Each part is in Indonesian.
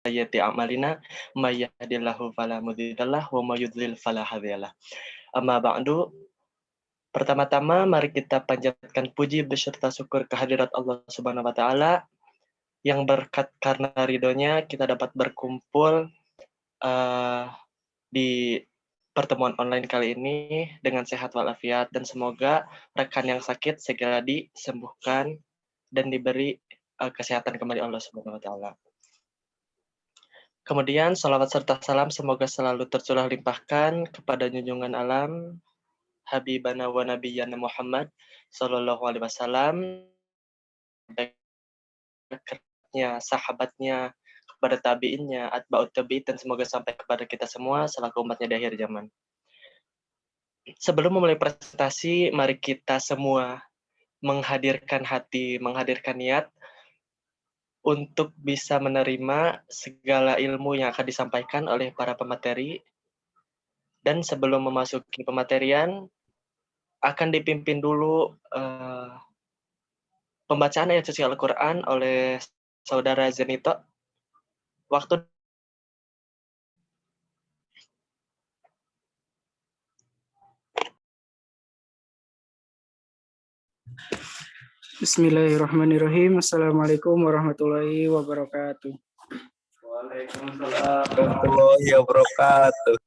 sayyiati a'malina may yahdihillahu fala mudhillalah wa may yudlil fala hadiyalah. Amma ba'du. Pertama-tama mari kita panjatkan puji beserta syukur kehadirat Allah Subhanahu wa taala yang berkat karena ridhonya kita dapat berkumpul di pertemuan online kali ini dengan sehat walafiat dan semoga rekan yang sakit segera disembuhkan dan diberi kesehatan kembali Allah Subhanahu wa taala. Kemudian salawat serta salam semoga selalu tercurah limpahkan kepada junjungan alam Habibana wa Nabiyyana Muhammad sallallahu alaihi wasallam, sahabatnya, kepada tabi'innya, atba'ut tabi'in, dan semoga sampai kepada kita semua selaku umatnya di akhir zaman. Sebelum memulai presentasi, mari kita semua menghadirkan hati, menghadirkan niat untuk bisa menerima segala ilmu yang akan disampaikan oleh para pemateri. Dan sebelum memasuki pematerian, akan dipimpin dulu pembacaan ayat suci Al-Quran oleh Saudara Zenito. Waktu Bismillahirrahmanirrahim. Assalamualaikum warahmatullahi wabarakatuh. Waalaikumsalam warahmatullahi wabarakatuh.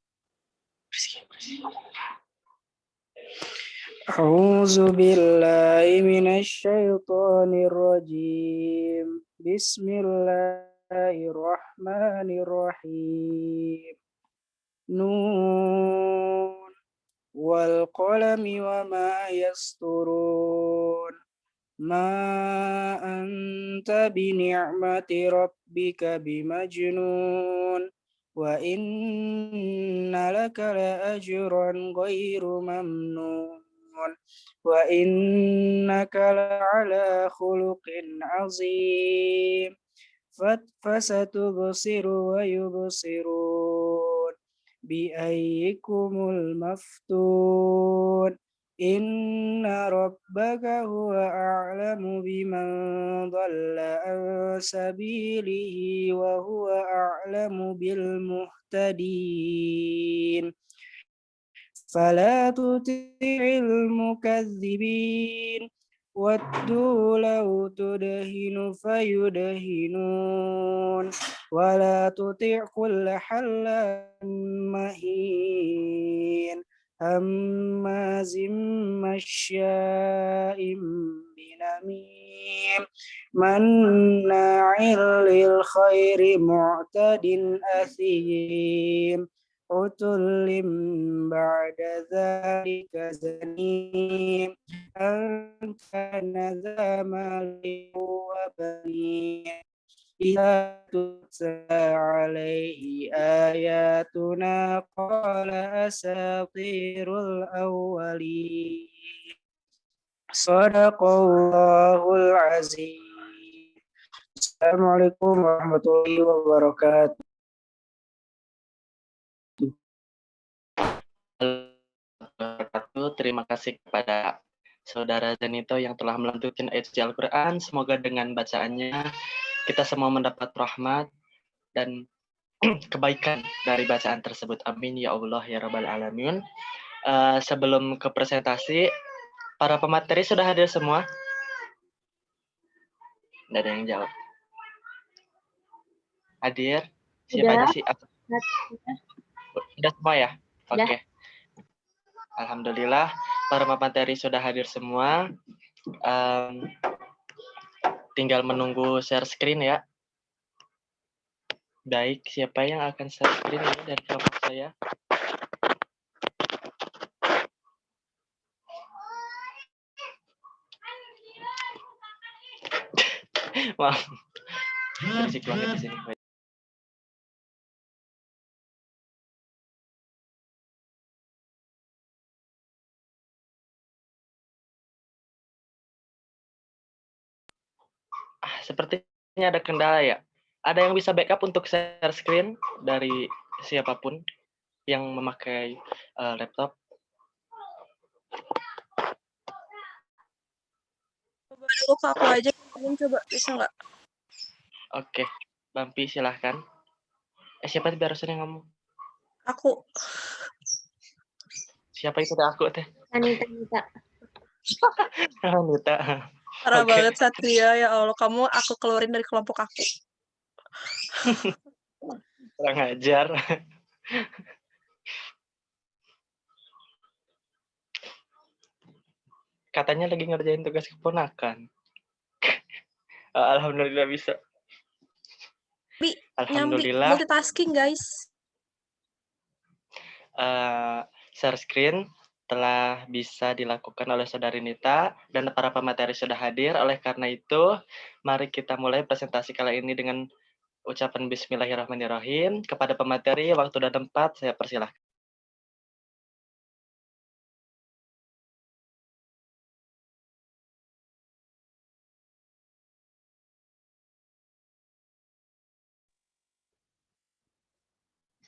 A'udzu billahi minasy syaithanir rajim. Bismillahirrahmanirrahim. Nun wal qalami wa ma yasturun. Ma anta bi ni'mati rabbika bimajnun wa inna laka la ajran ghairu mamnun wa innaka la ala khuluqin azim fasatubsiru wa yubsirun bi ayyikumul maftun. Inna rabbaka huwa a'lamu biman dhalla an sabilihi wa huwa a'lamu bil muhtadin. Fala tuti'il mukadzibin waddu law tudhinu fayudhinun wa la tuti' kulla hallan mahin hammazim masya'im binamim manna'il lil khairi mu'tadin athim utulim ba'da dzalika zanim an kana zamalin wa banin إذا تتلى عليه آياتنا قال أساطير الأولين صدق الله العظيم. Assalamualaikum warahmatullahi wabarakatuh. Terima kasih kepada Saudara Zenito yang telah melantunkan ayat suci Al-Quran. Semoga dengan bacaannya kita semua mendapat rahmat dan kebaikan dari bacaan tersebut. Amin ya Allah ya Rabbal Alamin. Sebelum ke presentasi, para pemateri sudah hadir semua? Tidak ada yang jawab. Hadir? Siapa aja sih? Sudah semua ya? Oke. Okay. Alhamdulillah, para pemateri sudah hadir semua. Tinggal menunggu share screen ya. Baik, siapa yang akan share screen ini dari kelompok saya? Maaf. Berisik banget di sini. Sepertinya ada kendala ya. Ada yang bisa backup untuk share screen dari siapapun yang memakai laptop? Coba aku aja, coba bisa nggak? Oke, Bampi silahkan. Siapa teh barusan yang ngomong? Aku. Siapa itu teh aku teh? Anita. Anita. Parah Oke. banget Satria, ya Allah. Kamu aku keluarin dari kelompok aku. Kurang ajar. Katanya lagi ngerjain tugas keponakan. Alhamdulillah bisa. Tapi Alhamdulillah. multitasking, guys. Share screen telah bisa dilakukan oleh Saudari Nita dan para pemateri sudah hadir. Oleh karena itu, mari kita mulai presentasi kali ini dengan ucapan Bismillahirrahmanirrahim. Kepada pemateri, waktu dan tempat saya persilahkan.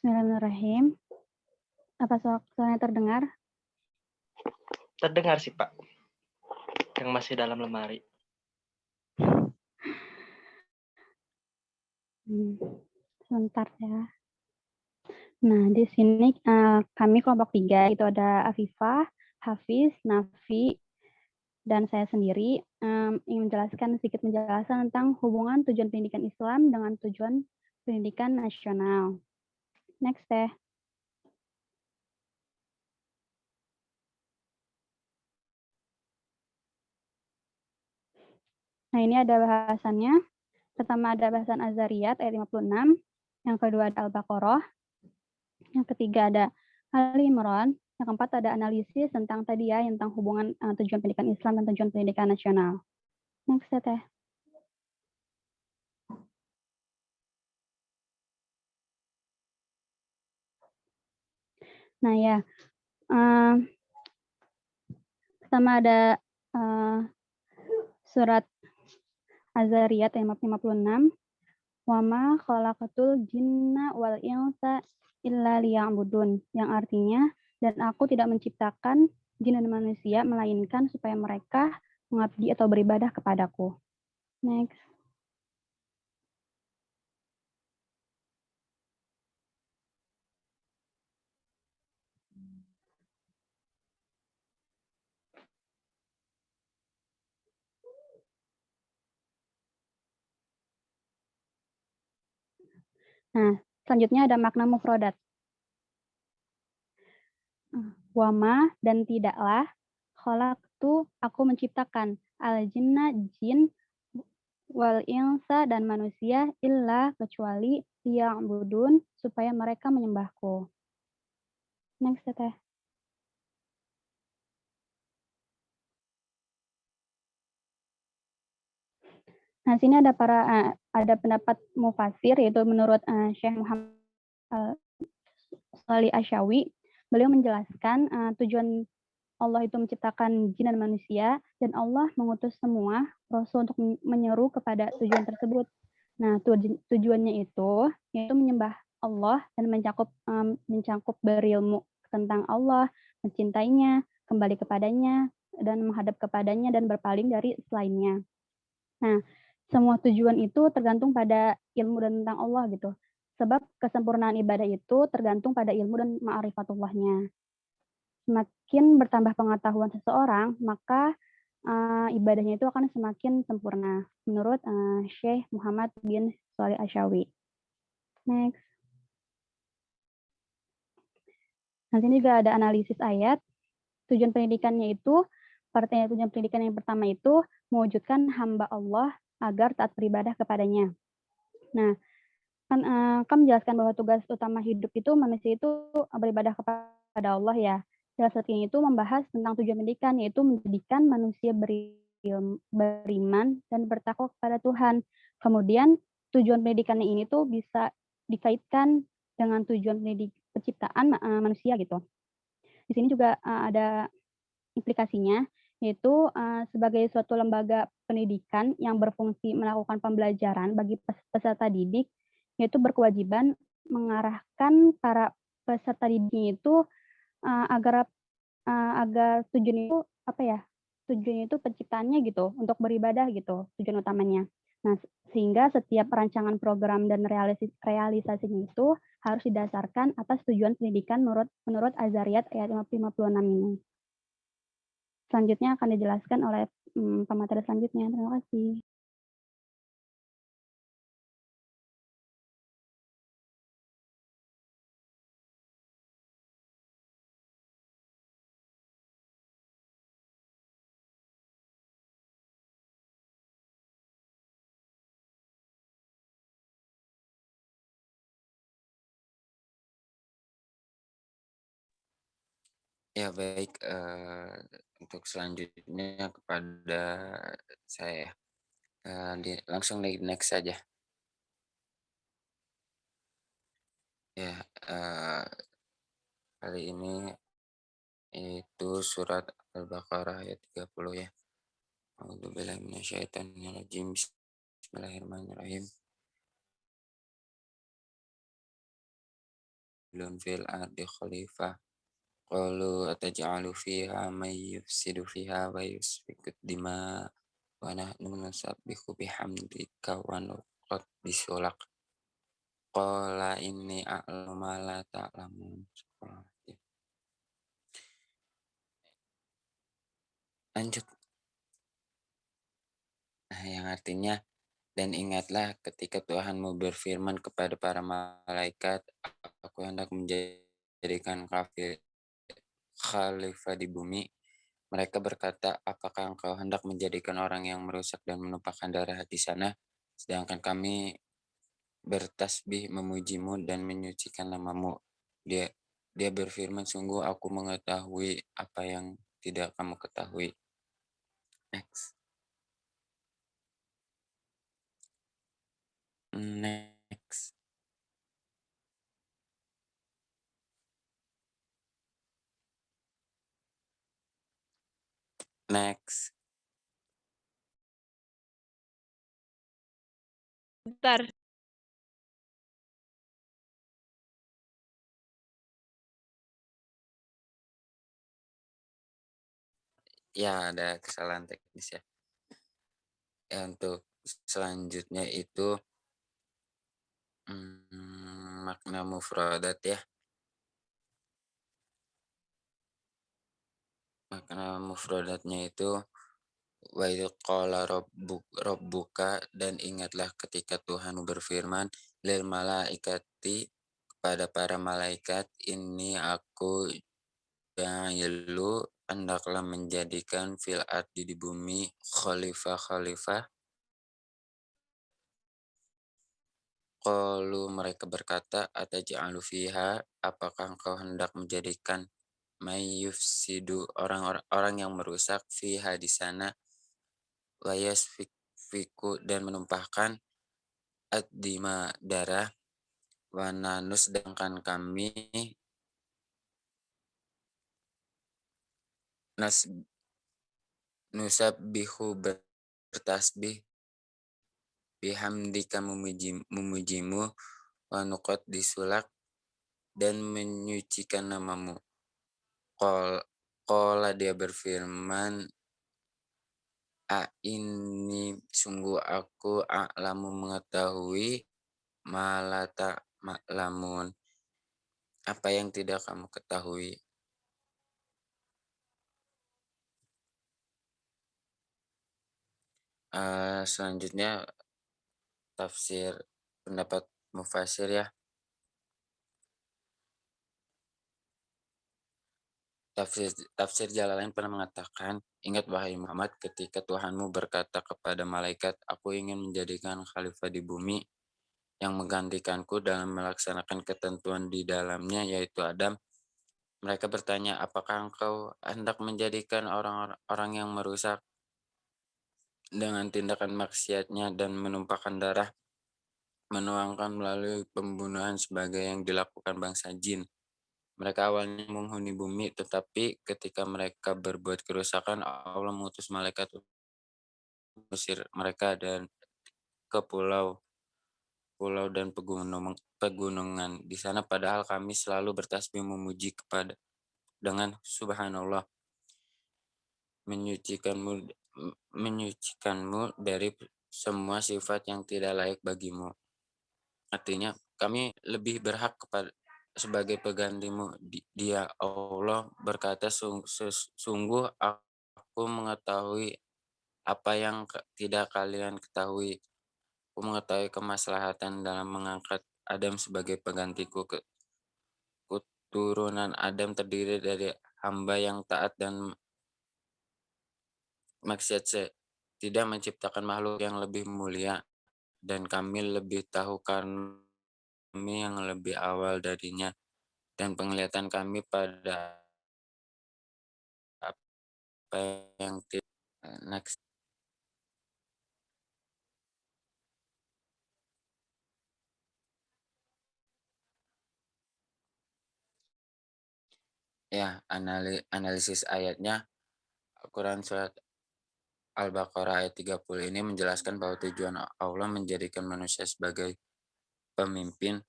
Bismillahirrahmanirrahim. Apa suaranya terdengar? Terdengar sih Pak, yang masih dalam lemari. Sebentar ya. Nah, di sini kami kelompok 3, itu ada Afifah, Hafiz, Nafi, dan saya sendiri ingin menjelaskan sedikit penjelasan tentang hubungan tujuan pendidikan Islam dengan tujuan pendidikan nasional. Next deh. Nah, ini ada bahasannya. Pertama ada bahasan Az-Zariyat ayat 56, yang kedua ada Al-Baqarah, yang ketiga ada Ali Imran, yang keempat ada analisis tentang tadi ya, tentang hubungan tujuan pendidikan Islam dan tujuan pendidikan nasional. Next ya Teh. Nah ya, pertama ada surat Az-Zariyat ayat 56, wa ma khalaqatul jinna wal insa illa liya'budun, yang artinya dan aku tidak menciptakan jin dan manusia melainkan supaya mereka mengabdi atau beribadah kepadaku. Next. Nah, selanjutnya ada makna mufradat. Wama dan tidaklah, khalaqtu aku menciptakan, al-jinna jin, wal insa dan manusia, illa kecuali liya'budun supaya mereka menyembahku. Next Teh. Nah, sini ada pendapat mufasir, yaitu menurut Syekh Muhammad Shalih Asy-Syawi. Beliau menjelaskan tujuan Allah itu menciptakan jin dan manusia, dan Allah mengutus semua rasul untuk menyeru kepada tujuan tersebut. Nah, tujuannya itu yaitu menyembah Allah dan mencakup berilmu tentang Allah, mencintainya, kembali kepadanya, dan menghadap kepadanya dan berpaling dari selainnya. Nah, semua tujuan itu tergantung pada ilmu dan tentang Allah gitu. Sebab kesempurnaan ibadah itu tergantung pada ilmu dan ma'rifatullahnya. Semakin bertambah pengetahuan seseorang, maka ibadahnya itu akan semakin sempurna, menurut Syekh Muhammad bin Shalih Asy-Syawi. Next. Nah, sini juga ada analisis ayat. Tujuan pendidikannya itu, tujuan pendidikan yang pertama itu mewujudkan hamba Allah agar taat beribadah kepadanya. Nah, kan menjelaskan bahwa tugas utama hidup itu manusia itu beribadah kepada Allah ya. Dalam surat ini itu membahas tentang tujuan pendidikan, yaitu menjadikan manusia beriman dan bertakwa kepada Tuhan. Kemudian tujuan pendidikannya ini tuh bisa dikaitkan dengan tujuan penciptaan manusia gitu. Di sini juga ada implikasinya, yaitu sebagai suatu lembaga pendidikan yang berfungsi melakukan pembelajaran bagi peserta didik, yaitu berkewajiban mengarahkan para peserta didiknya itu agar tujuan itu tujuannya itu penciptaannya gitu, untuk beribadah gitu, tujuan utamanya. Nah, sehingga setiap rancangan program dan realisasinya itu harus didasarkan atas tujuan pendidikan menurut Azariyat ayat 56 ini. Selanjutnya akan dijelaskan oleh pemateri selanjutnya. Terima kasih. Ya baik, untuk selanjutnya kepada saya, langsung next saja. Ya, kali ini itu surat Al-Baqarah ayat 30 ya. A'udzubillahi minasyaitonirrajim. Bismillahirrahmanirrahim. Lun fil ardi khalifah. Qalu ataj'alu fiha may yufsidu fiha wa yusfiku dima wa nahnu nusabbihu bihamdika wa nuqaddisu lak. Qala inni a'lamu ma la ta'lamun. Lanjut. Yang artinya, dan ingatlah ketika Tuhanmu berfirman kepada para malaikat, aku hendak menjadikan khalifah di bumi. Mereka berkata, apakah engkau hendak menjadikan orang yang merusak dan menumpahkan darah di sana? Sedangkan kami bertasbih memujimu dan menyucikan namamu. Dia berfirman, sungguh aku mengetahui apa yang tidak kamu ketahui. Next. Next. Next. Bentar. Ya, ada kesalahan teknis ya. Untuk selanjutnya itu makna mufradat ya. Makna mufradatnya itu wa idh qala rabbuka, dan ingatlah ketika Tuhan berfirman lil malaikati, kepada para malaikat, ini aku ja'ilu, hendaklah menjadikan fil ardi di bumi khalifah. Qalu, mereka berkata, ataj'alu fiha, apakah engkau hendak menjadikan may yufsidu, orang yang merusak, fiha di sana, wa yasfiku, dan menumpahkan, ad-dima, darah, wa nahnu, sedangkan kami, nusabbihu, bertasbih, bihamdika, memujimu, wa nuqaddisu lak, dan menyucikan namamu. Qala, dia berfirman, ini sungguh aku a'lamu, mengetahui, ma la ta'lamun, apa yang tidak kamu ketahui. Selanjutnya tafsir pendapat mufasir ya. Tafsir Jalalain pernah mengatakan, ingat wahai Muhammad ketika Tuhanmu berkata kepada malaikat, aku ingin menjadikan khalifah di bumi yang menggantikanku dalam melaksanakan ketentuan di dalamnya, yaitu Adam. Mereka bertanya, apakah engkau hendak menjadikan orang yang merusak dengan tindakan maksiatnya dan menumpahkan darah, menuangkan melalui pembunuhan sebagai yang dilakukan bangsa jin? Mereka awalnya menghuni bumi, tetapi ketika mereka berbuat kerusakan, Allah mengutus malaikat untuk mengusir mereka dan ke pulau dan pegunungan di sana, padahal kami selalu bertasbih memuji kepada dengan subhanallah, menyucikanmu dari semua sifat yang tidak layak bagimu. Artinya, kami lebih berhak kepada sebagai penggantimu. Dia Allah berkata, sungguh aku mengetahui apa yang tidak kalian ketahui. Aku mengetahui kemaslahatan dalam mengangkat Adam sebagai penggantiku. Keturunan Adam terdiri dari hamba yang taat dan maksiat tidak menciptakan makhluk yang lebih mulia, dan kami lebih tahu kami yang lebih awal darinya, dan penglihatan kami pada apa yang next. Ya, analisis ayatnya, Al-Quran Surat Al-Baqarah ayat 30 ini menjelaskan bahwa tujuan Allah menjadikan manusia sebagai pemimpin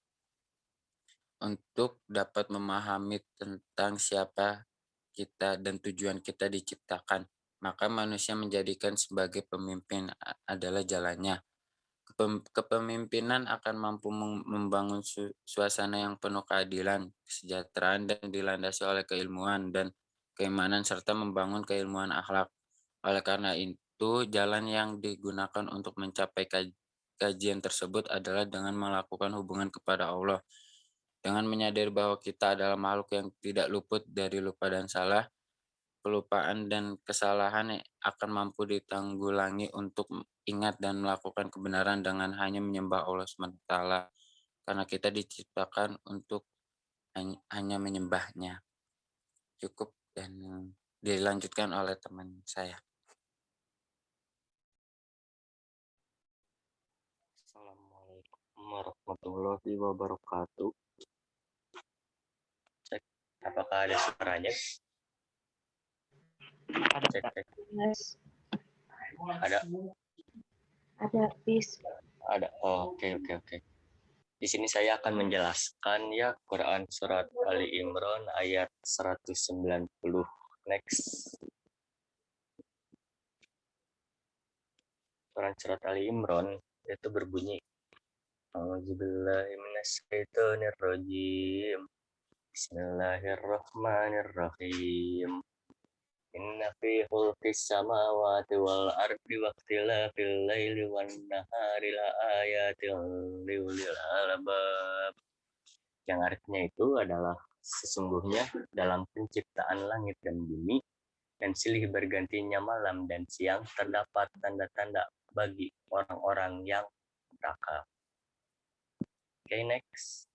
untuk dapat memahami tentang siapa kita dan tujuan kita diciptakan. Maka manusia menjadikan sebagai pemimpin adalah jalannya. Kepemimpinan akan mampu membangun suasana yang penuh keadilan, kesejahteraan, dan dilandasi oleh keilmuan dan keimanan, serta membangun keilmuan akhlak. Oleh karena itu, jalan yang digunakan untuk mencapai kajian tersebut adalah dengan melakukan hubungan kepada Allah. Dengan menyadari bahwa kita adalah makhluk yang tidak luput dari lupa dan salah, kelupaan dan kesalahan akan mampu ditanggulangi untuk ingat dan melakukan kebenaran dengan hanya menyembah Allah SWT. Karena kita diciptakan untuk hanya menyembahnya. Cukup, dan dilanjutkan oleh teman saya. Assalamualaikum warahmatullahi wabarakatuh. Cek, apakah ada suaranya? Ada Cek, Kak. cek. Yes. Ada, Peace. ada. Oh, oke. Di sini saya akan menjelaskan ya Quran Surat Ali Imran ayat 190. Next. Quran Surat Ali Imran itu berbunyi, A'udzubillahiminasyaitonirrajim. Bismillahirrahmanirrahim. Inna fi khulqis samawati wal ardi wa ikhtilafil laili wan nahari la ayatin liulil albab. Yang artinya itu adalah sesungguhnya dalam penciptaan langit dan bumi dan silih bergantinya malam dan siang terdapat tanda-tanda bagi orang-orang yang berakal. Okay, next.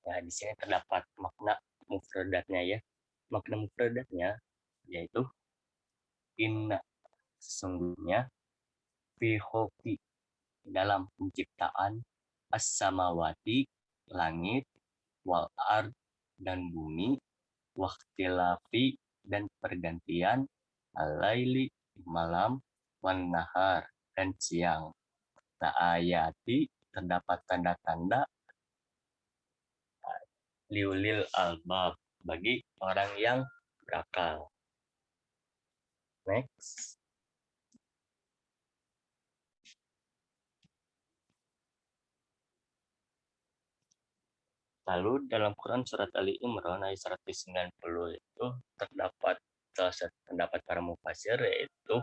Nah, di sini terdapat makna mufradatnya ya. Makna mufradatnya yaitu inna, sesungguhnya, fi khalqi, dalam penciptaan, as-samawati, langit, wal ard, dan bumi, wakhtilafi, dan pergantian, al-laili, malam, wan nahar, dan siang. Nah, ayati, terdapat tanda-tanda liulil albab, bagi orang yang berakal. Next. Lalu dalam Quran Surat Ali Imran ayat 190 itu terdapat salah satu pendapat para mufasir, yaitu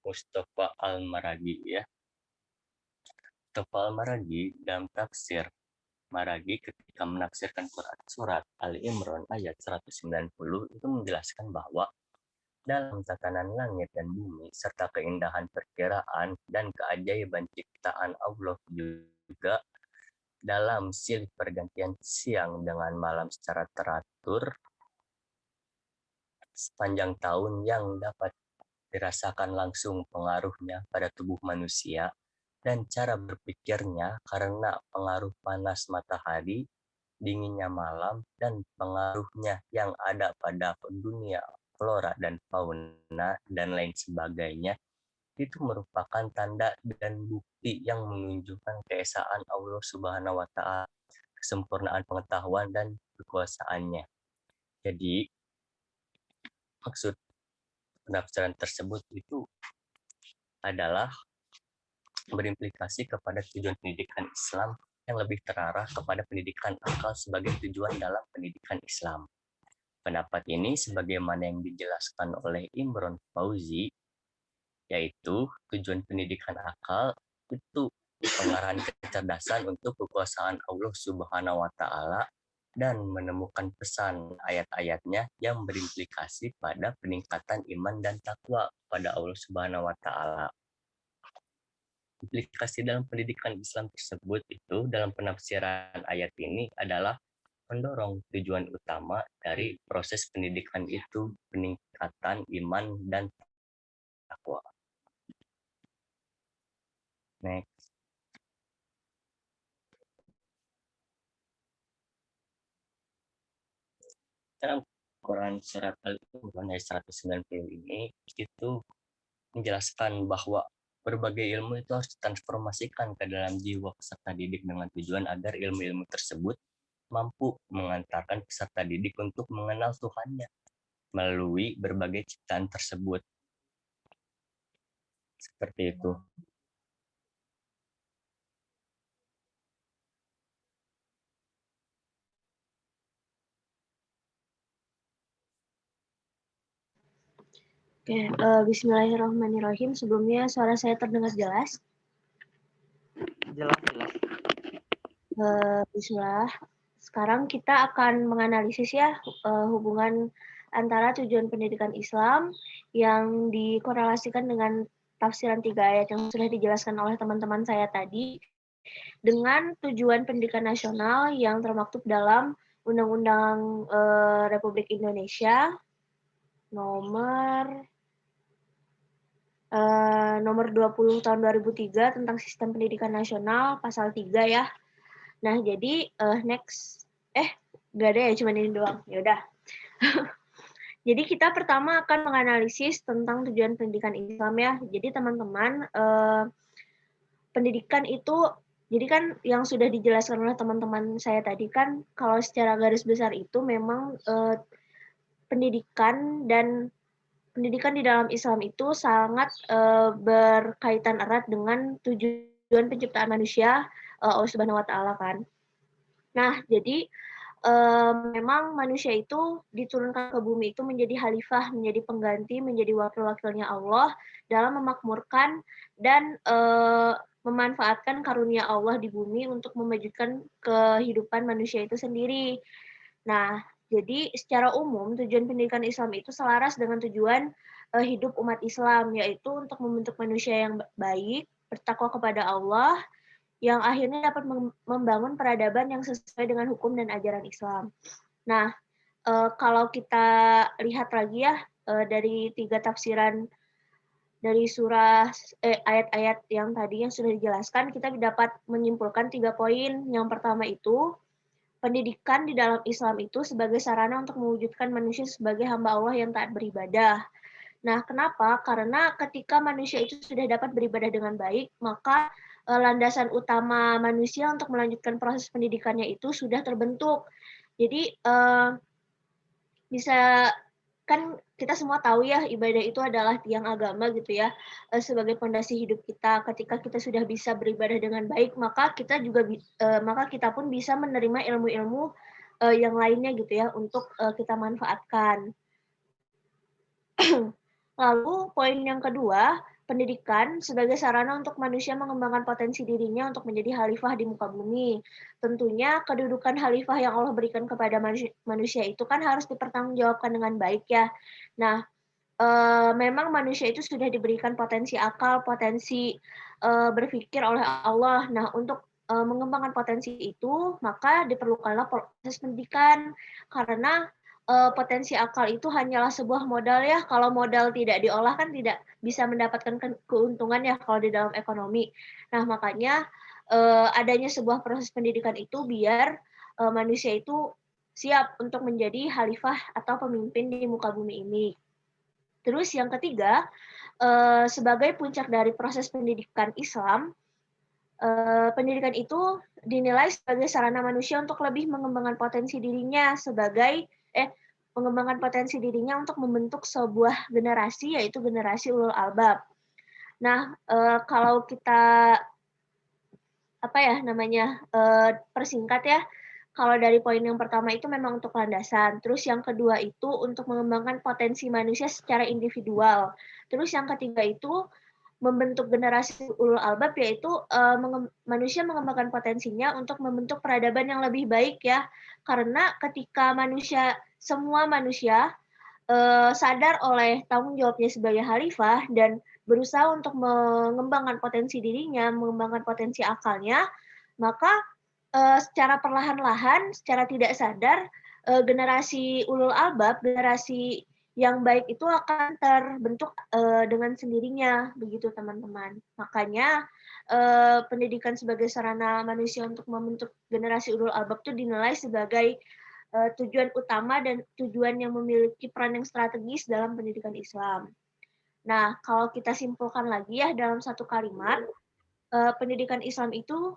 Mustafa Al-Maragi ya. Mustafa Al-Maragi dalam tafsir Maragi ketika menafsirkan Quran Surat Ali Imran ayat 190 itu menjelaskan bahwa dalam tatanan langit dan bumi serta keindahan perkiraan dan keajaiban ciptaan Allah juga dalam silih pergantian siang dengan malam secara teratur sepanjang tahun yang dapat dirasakan langsung pengaruhnya pada tubuh manusia dan cara berpikirnya karena pengaruh panas matahari, dinginnya malam, dan pengaruhnya yang ada pada dunia flora dan fauna dan lain sebagainya, itu merupakan tanda dan bukti yang menunjukkan keesaan Allah Subhanahu wa Ta'ala, kesempurnaan pengetahuan dan kekuasaannya. Jadi, maksud pendaftaran tersebut itu adalah berimplikasi kepada tujuan pendidikan Islam yang lebih terarah kepada pendidikan akal sebagai tujuan dalam pendidikan Islam. Pendapat ini sebagaimana yang dijelaskan oleh Imron Fauzi, yaitu tujuan pendidikan akal itu pengarahan kecerdasan untuk kekuasaan Allah Subhanahu wa Ta'ala dan menemukan pesan ayat-ayatnya yang berimplikasi pada peningkatan iman dan takwa pada Allah Subhanahu wa Ta'ala. Implikasi dalam pendidikan Islam tersebut itu dalam penafsiran ayat ini adalah mendorong tujuan utama dari proses pendidikan itu peningkatan iman dan takwa. Next. Dalam Quran surat Al-Imran ayat 190 ini itu menjelaskan bahwa berbagai ilmu itu harus ditransformasikan ke dalam jiwa peserta didik dengan tujuan agar ilmu-ilmu tersebut mampu mengantarkan peserta didik untuk mengenal Tuhannya melalui berbagai ciptaan tersebut. Seperti itu. Oke, bismillahirrahmanirrahim. Sebelumnya suara saya terdengar jelas? Jelas. Bismillah. Sekarang kita akan menganalisis ya hubungan antara tujuan pendidikan Islam yang dikorelasikan dengan tafsiran 3 ayat yang sudah dijelaskan oleh teman-teman saya tadi dengan tujuan pendidikan nasional yang termaktub dalam Undang-Undang Republik Indonesia nomor 20 tahun 2003 tentang sistem pendidikan nasional pasal 3 ya. Nah, jadi next nggak ada ya, cuma ini doang. Ya udah. Jadi kita pertama akan menganalisis tentang tujuan pendidikan Islam ya. Jadi teman-teman pendidikan itu jadi kan yang sudah dijelaskan oleh teman-teman saya tadi kan kalau secara garis besar itu memang pendidikan di dalam Islam itu sangat berkaitan erat dengan tujuan penciptaan manusia Allah Subhanahu wa Ta'ala kan. Nah, jadi memang manusia itu diturunkan ke bumi itu menjadi khalifah, menjadi pengganti, menjadi wakil-wakilnya Allah dalam memakmurkan dan memanfaatkan karunia Allah di bumi untuk memajukan kehidupan manusia itu sendiri. Nah, jadi secara umum tujuan pendidikan Islam itu selaras dengan tujuan hidup umat Islam, yaitu untuk membentuk manusia yang baik, bertakwa kepada Allah, yang akhirnya dapat membangun peradaban yang sesuai dengan hukum dan ajaran Islam. Nah, kalau kita lihat lagi ya dari 3 tafsiran dari surah ayat-ayat yang tadi yang sudah dijelaskan, kita dapat menyimpulkan 3 poin. Yang pertama itu pendidikan di dalam Islam itu sebagai sarana untuk mewujudkan manusia sebagai hamba Allah yang taat beribadah. Nah, kenapa? Karena ketika manusia itu sudah dapat beribadah dengan baik, maka landasan utama manusia untuk melanjutkan proses pendidikannya itu sudah terbentuk. Jadi bisa kan kita semua tahu ya ibadah itu adalah tiang agama gitu ya sebagai fondasi hidup kita. Ketika kita sudah bisa beribadah dengan baik, maka kita juga maka kita pun bisa menerima ilmu-ilmu yang lainnya gitu ya untuk kita manfaatkan. Lalu poin yang kedua, pendidikan sebagai sarana untuk manusia mengembangkan potensi dirinya untuk menjadi khalifah di muka bumi. Tentunya kedudukan khalifah yang Allah berikan kepada manusia itu kan harus dipertanggungjawabkan dengan baik ya. Nah, memang manusia itu sudah diberikan potensi akal, potensi berpikir oleh Allah. Nah, untuk mengembangkan potensi itu, maka diperlukanlah proses pendidikan karena potensi akal itu hanyalah sebuah modal ya. Kalau modal tidak diolah kan tidak bisa mendapatkan keuntungan ya kalau di dalam ekonomi. Nah, makanya adanya sebuah proses pendidikan itu biar manusia itu siap untuk menjadi khalifah atau pemimpin di muka bumi ini. Terus yang ketiga, sebagai puncak dari proses pendidikan Islam, pendidikan itu dinilai sebagai sarana manusia untuk lebih mengembangkan potensi dirinya untuk membentuk sebuah generasi, yaitu generasi ulul albab. Nah, kalau kita persingkat ya, kalau dari poin yang pertama itu memang untuk landasan, terus yang kedua itu untuk mengembangkan potensi manusia secara individual, terus yang ketiga itu membentuk generasi ulul albab, yaitu manusia mengembangkan potensinya untuk membentuk peradaban yang lebih baik ya, karena ketika semua manusia sadar oleh tanggung jawabnya sebagai khalifah dan berusaha untuk mengembangkan potensi dirinya, mengembangkan potensi akalnya, maka secara perlahan-lahan, secara tidak sadar, generasi ulul albab, generasi yang baik itu akan terbentuk dengan sendirinya, begitu teman-teman. Makanya pendidikan sebagai sarana manusia untuk membentuk generasi ulul albab itu dinilai sebagai tujuan utama dan tujuan yang memiliki peran yang strategis dalam pendidikan Islam. Nah, kalau kita simpulkan lagi ya dalam satu kalimat, pendidikan Islam itu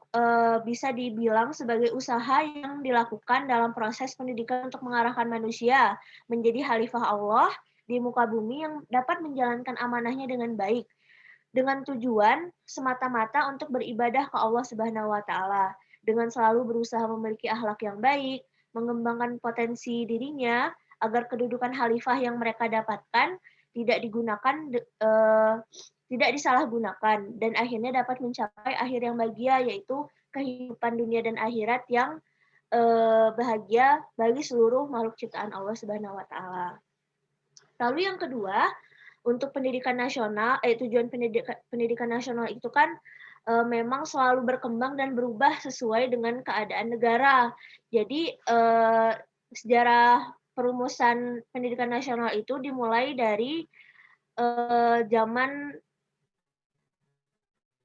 bisa dibilang sebagai usaha yang dilakukan dalam proses pendidikan untuk mengarahkan manusia menjadi khalifah Allah di muka bumi yang dapat menjalankan amanahnya dengan baik, dengan tujuan semata-mata untuk beribadah ke Allah Subhanahu wa taala, dengan selalu berusaha memiliki akhlak yang baik, mengembangkan potensi dirinya agar kedudukan khalifah yang mereka dapatkan tidak disalahgunakan dan akhirnya dapat mencapai akhir yang bahagia, yaitu kehidupan dunia dan akhirat yang bahagia bagi seluruh makhluk ciptaan Allah Subhanahu wa taala. Lalu yang kedua, untuk pendidikan nasional, tujuan pendidikan nasional itu kan memang selalu berkembang dan berubah sesuai dengan keadaan negara. Jadi sejarah perumusan pendidikan nasional itu dimulai dari zaman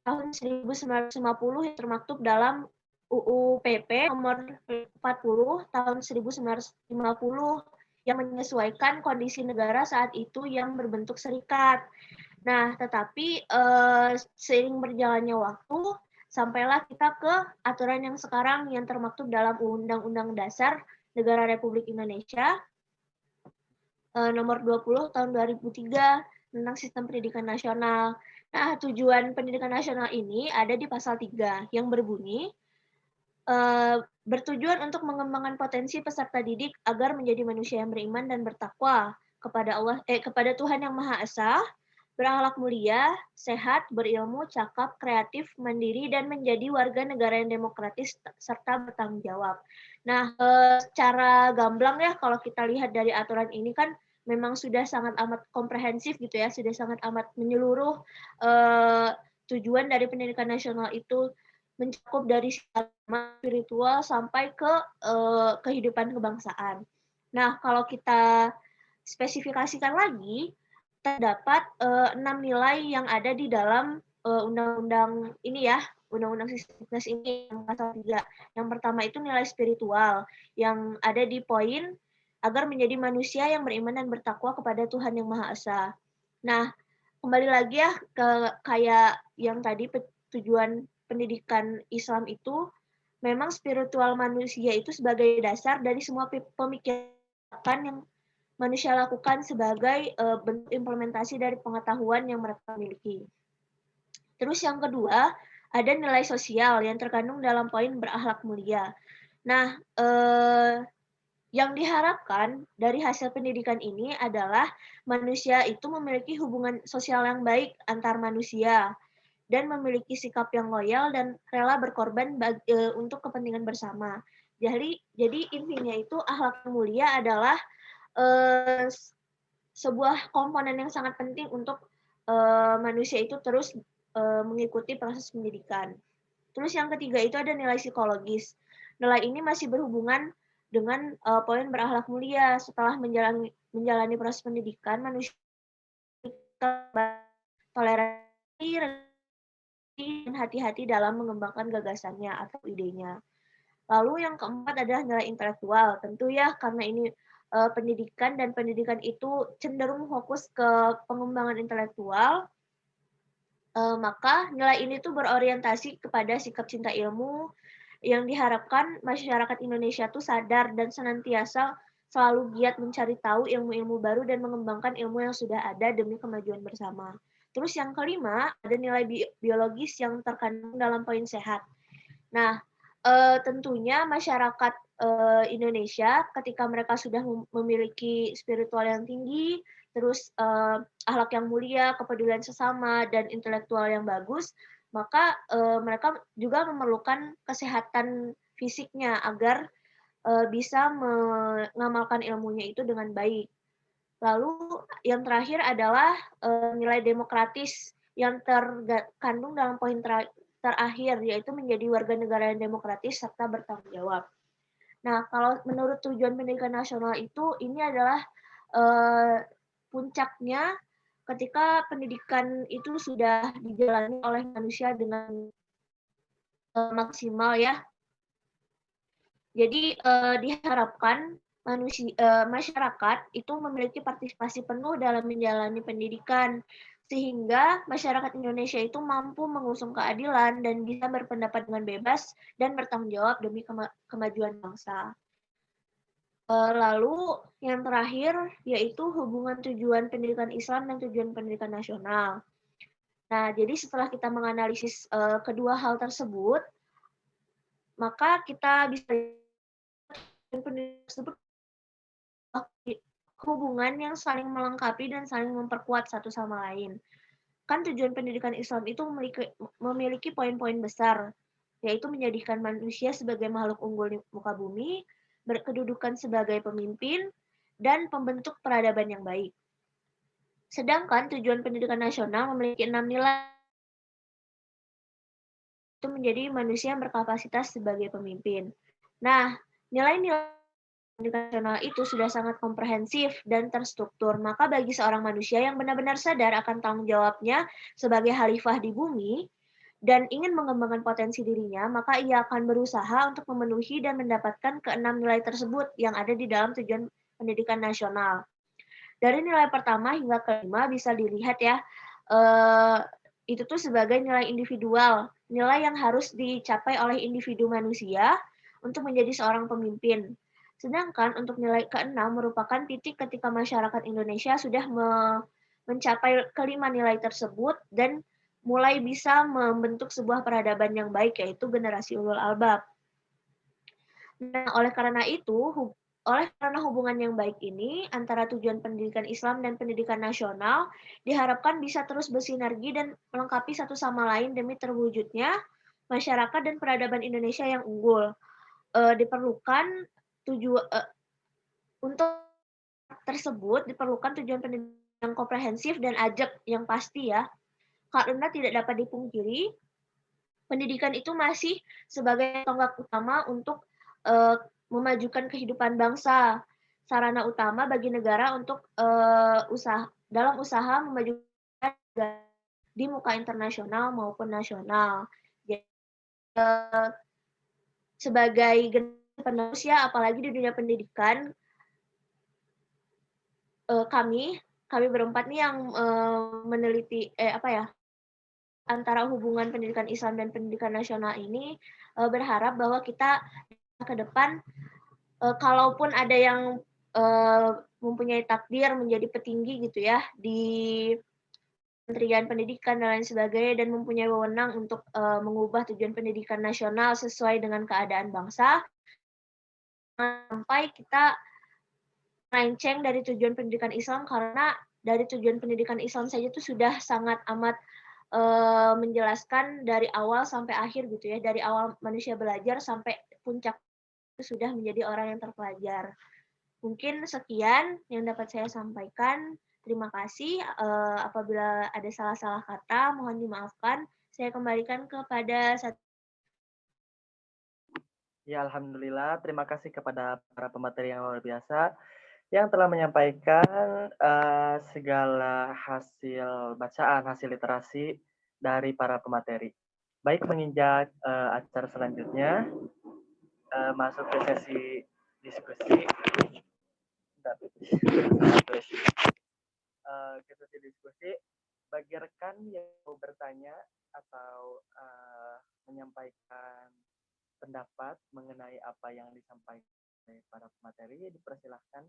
tahun 1950 yang termaktub dalam UU PP nomor 40 tahun 1950 yang menyesuaikan kondisi negara saat itu yang berbentuk serikat. Nah, tetapi seiring berjalannya waktu, sampailah kita ke aturan yang sekarang yang termaktub dalam Undang-Undang Dasar Negara Republik Indonesia nomor 20 tahun 2003 tentang sistem pendidikan nasional. Nah, tujuan pendidikan nasional ini ada di pasal 3 yang berbunyi bertujuan untuk mengembangkan potensi peserta didik agar menjadi manusia yang beriman dan bertakwa kepada Tuhan Yang Maha Esa, berakhlak mulia, sehat, berilmu, cakap, kreatif, mandiri, dan menjadi warga negara yang demokratis serta bertanggung jawab. Nah, secara gamblang ya, kalau kita lihat dari aturan ini kan memang sudah sangat amat komprehensif gitu ya, sudah sangat amat menyeluruh. Tujuan dari pendidikan nasional itu mencakup dari spiritual sampai ke kehidupan kebangsaan. Nah, kalau kita spesifikasikan lagi, terdapat 6 nilai yang ada di dalam undang-undang ini ya, undang-undang sistem ini yang pasal 3. Yang pertama itu nilai spiritual yang ada di poin agar menjadi manusia yang beriman dan bertakwa kepada Tuhan Yang Maha Esa. Nah, kembali lagi ya ke kayak yang tadi tujuan pendidikan Islam itu memang spiritual manusia itu sebagai dasar dari semua pemikiran yang manusia lakukan sebagai bentuk implementasi dari pengetahuan yang mereka miliki. Terus yang kedua, ada nilai sosial yang terkandung dalam poin berakhlak mulia. Nah, yang diharapkan dari hasil pendidikan ini adalah manusia itu memiliki hubungan sosial yang baik antar manusia dan memiliki sikap yang loyal dan rela berkorban untuk kepentingan bersama. Jadi intinya itu akhlak mulia adalah sebuah komponen yang sangat penting untuk manusia itu terus mengikuti proses pendidikan. Terus yang ketiga itu ada nilai psikologis. Nilai ini masih berhubungan dengan poin berakhlak mulia. Setelah menjalani proses pendidikan, manusia toleransi dan hati-hati dalam mengembangkan gagasannya atau idenya. Lalu yang keempat adalah nilai intelektual. Tentu ya karena ini pendidikan dan pendidikan itu cenderung fokus ke pengembangan intelektual, maka nilai ini tuh berorientasi kepada sikap cinta ilmu yang diharapkan masyarakat Indonesia tuh sadar dan senantiasa selalu giat mencari tahu ilmu-ilmu baru dan mengembangkan ilmu yang sudah ada demi kemajuan bersama. Terus yang kelima, ada nilai biologis yang terkandung dalam poin sehat. Nah, tentunya masyarakat Indonesia ketika mereka sudah memiliki spiritual yang tinggi, terus akhlak yang mulia, kepedulian sesama, dan intelektual yang bagus, maka mereka juga memerlukan kesehatan fisiknya agar bisa mengamalkan ilmunya itu dengan baik. Lalu yang terakhir adalah nilai demokratis yang terkandung dalam poin terakhir, yaitu menjadi warga negara yang demokratis serta bertanggung jawab. Nah, kalau menurut tujuan pendidikan nasional itu, ini adalah puncaknya ketika pendidikan itu sudah dijalani oleh manusia dengan maksimal ya. Jadi diharapkan masyarakat itu memiliki partisipasi penuh dalam menjalani pendidikan, sehingga masyarakat Indonesia itu mampu mengusung keadilan dan bisa berpendapat dengan bebas dan bertanggung jawab demi kemajuan bangsa. Lalu yang terakhir yaitu hubungan tujuan pendidikan Islam dan tujuan pendidikan nasional. Nah, jadi setelah kita menganalisis kedua hal tersebut, maka kita bisa pendidikan tersebut hubungan yang saling melengkapi dan saling memperkuat satu sama lain. Kan tujuan pendidikan Islam itu memiliki poin-poin besar, yaitu menjadikan manusia sebagai makhluk unggul di muka bumi, berkedudukan sebagai pemimpin, dan pembentuk peradaban yang baik. Sedangkan tujuan pendidikan nasional memiliki 6 nilai, itu menjadi manusia yang berkapasitas sebagai pemimpin. Nah, nilai-nilai pendidikan nasional itu sudah sangat komprehensif dan terstruktur. Maka bagi seorang manusia yang benar-benar sadar akan tanggung jawabnya sebagai khalifah di bumi dan ingin mengembangkan potensi dirinya, maka ia akan berusaha untuk memenuhi dan mendapatkan keenam nilai tersebut yang ada di dalam tujuan pendidikan nasional. Dari nilai pertama hingga kelima bisa dilihat ya, itu tuh sebagai nilai individual, nilai yang harus dicapai oleh individu manusia untuk menjadi seorang pemimpin. Sedangkan untuk nilai keenam merupakan titik ketika masyarakat Indonesia sudah mencapai kelima nilai tersebut dan mulai bisa membentuk sebuah peradaban yang baik, yaitu generasi ulul albab. Nah, oleh karena hubungan yang baik ini antara tujuan pendidikan Islam dan pendidikan nasional diharapkan bisa terus bersinergi dan melengkapi satu sama lain demi terwujudnya masyarakat dan peradaban Indonesia yang unggul. Diperlukan untuk tersebut diperlukan tujuan pendidikan yang komprehensif dan ajak yang pasti ya, karena tidak dapat dipungkiri pendidikan itu masih sebagai tonggak utama untuk memajukan kehidupan bangsa, sarana utama bagi negara untuk dalam usaha memajukan di muka internasional maupun nasional. Jadi, sebagai penerus ya, apalagi di dunia pendidikan, kami berempat nih yang meneliti antara hubungan pendidikan Islam dan pendidikan nasional ini berharap bahwa kita ke depan kalaupun ada yang mempunyai takdir menjadi petinggi gitu ya di Kementerian Pendidikan dan lain sebagainya dan mempunyai wewenang untuk mengubah tujuan pendidikan nasional sesuai dengan keadaan bangsa, sampai kita melenceng dari tujuan pendidikan Islam, karena dari tujuan pendidikan Islam saja itu sudah sangat amat menjelaskan dari awal sampai akhir gitu ya, dari awal manusia belajar sampai puncak itu sudah menjadi orang yang terpelajar. Mungkin sekian yang dapat saya sampaikan. Terima kasih. Apabila ada salah-salah kata, mohon dimaafkan. Saya kembalikan kepada Ya, alhamdulillah. Terima kasih kepada para pemateri yang luar biasa yang telah menyampaikan segala hasil bacaan, hasil literasi dari para pemateri. Baik, menginjak acara selanjutnya, masuk ke sesi diskusi. Ustaz. Kita diskusi bagi rekan yang mau bertanya atau menyampaikan pendapat mengenai apa yang disampaikan oleh para pemateri, dipersilahkan.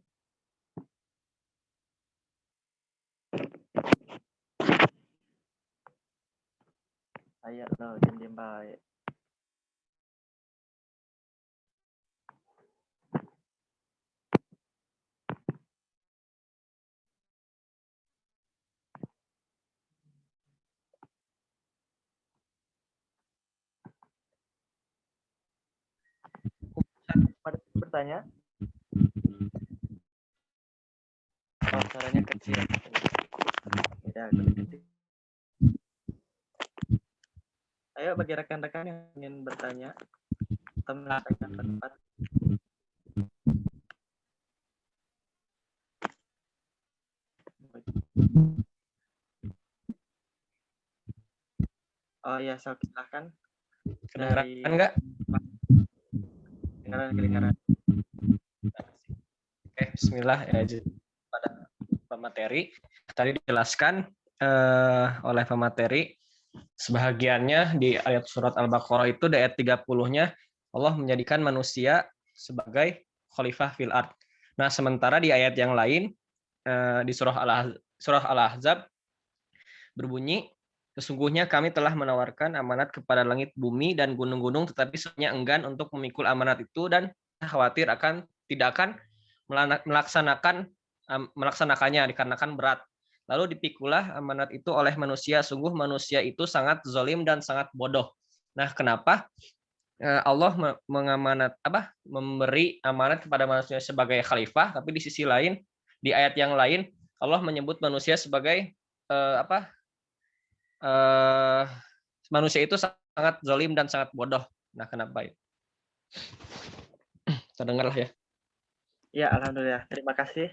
Ayo lo, diam baik. Pada bertanya? Oh, suaranya kecil. Ya, kecil. Ayo bagi rekan-rekan yang ingin bertanya atau menyampaikan pendapat. Oh iya, silahkan. Kedengeran enggak? Kedengaran. Oke, bismillah ya. Pada pemateri tadi dijelaskan oleh pemateri sebahagiannya di ayat surat Al-Baqarah itu di ayat 30-nya Allah menjadikan manusia sebagai khalifah fil ard. Nah, sementara di ayat yang lain di surah Al-Ahzab berbunyi, sesungguhnya kami telah menawarkan amanat kepada langit, bumi, dan gunung-gunung, tetapi semuanya enggan untuk memikul amanat itu dan khawatir tidak akan melaksanakannya dikarenakan berat. Lalu dipikulah amanat itu oleh manusia. Sungguh manusia itu sangat zalim dan sangat bodoh. Nah, kenapa Allah memberi amanat kepada manusia sebagai khalifah, tapi di sisi lain, di ayat yang lain, Allah menyebut manusia sebagai manusia itu sangat zalim dan sangat bodoh. Nah, kenapa itu? Terdengarlah ya. Ya, alhamdulillah. Terima kasih.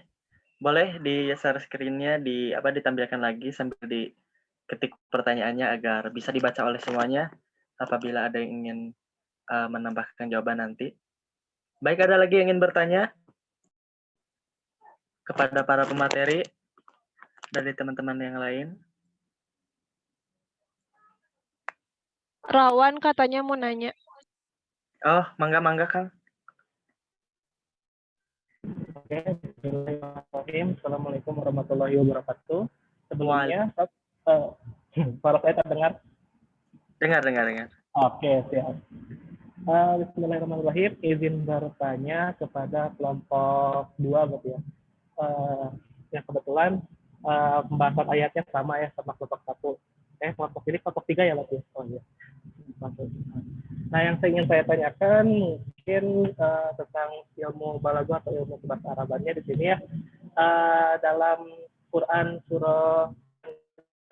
Boleh di share screen-nya ditampilkan lagi sambil diketik pertanyaannya agar bisa dibaca oleh semuanya apabila ada yang ingin menambahkan jawaban nanti. Baik, ada lagi yang ingin bertanya kepada para pemateri dari teman-teman yang lain? Rawan katanya mau nanya. Oh, mangga Kang. Oke, bismillahirrahmanirrahim. Assalamualaikum warahmatullahi wabarakatuh. Sebelumnya, suara saya terdengar? Dengar. Oke, siap. Bismillahirrahmanirrahim. Izin bertanya kepada kelompok 2, berarti ya. Yang kebetulan pembahasan ayatnya sama ya sama kelompok 1. Kelompok ini kelompok 3 ya, berarti. Oh iya. Nah, yang ingin saya tanyakan mungkin tentang ilmu balaghah atau ilmu bahasa Arabannya di sini ya. Dalam Quran surah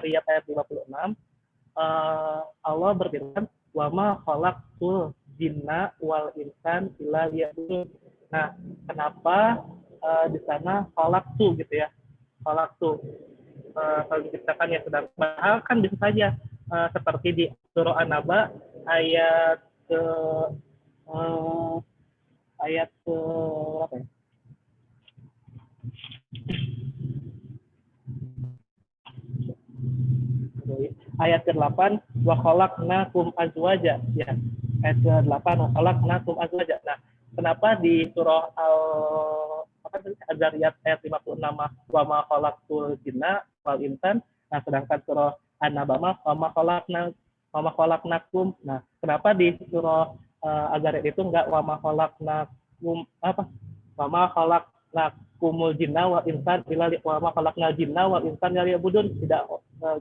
Riyad ayat 56, Allah berfirman, "Wa ma khalaqtul jinna wal insan illa liya'budun." Nah, kenapa di sana khalaqtu gitu ya? Khalaqtu kalau diciptakan ya, sedang padahal kan bisa saja seperti di surah An-Naba ayat ke berapa ya? Ayat ke-8 wa khalaqnakum azwaja ya. Ayat ke-8 wa khalaqnakum azwaja. Nah, kenapa di surah Az-Zariyat ayat 56 wa ma khalaqtul jinna wal insan, nah sedangkan surah An-Naba wa ma khalaqnakum. Nah, kenapa di surah Az-Zariyat itu enggak wa ma khalaqnakum wa ma khalaqnakumul jinna wal insan illa wa ma khalaqnal jinna wal insan liya'budun, tidak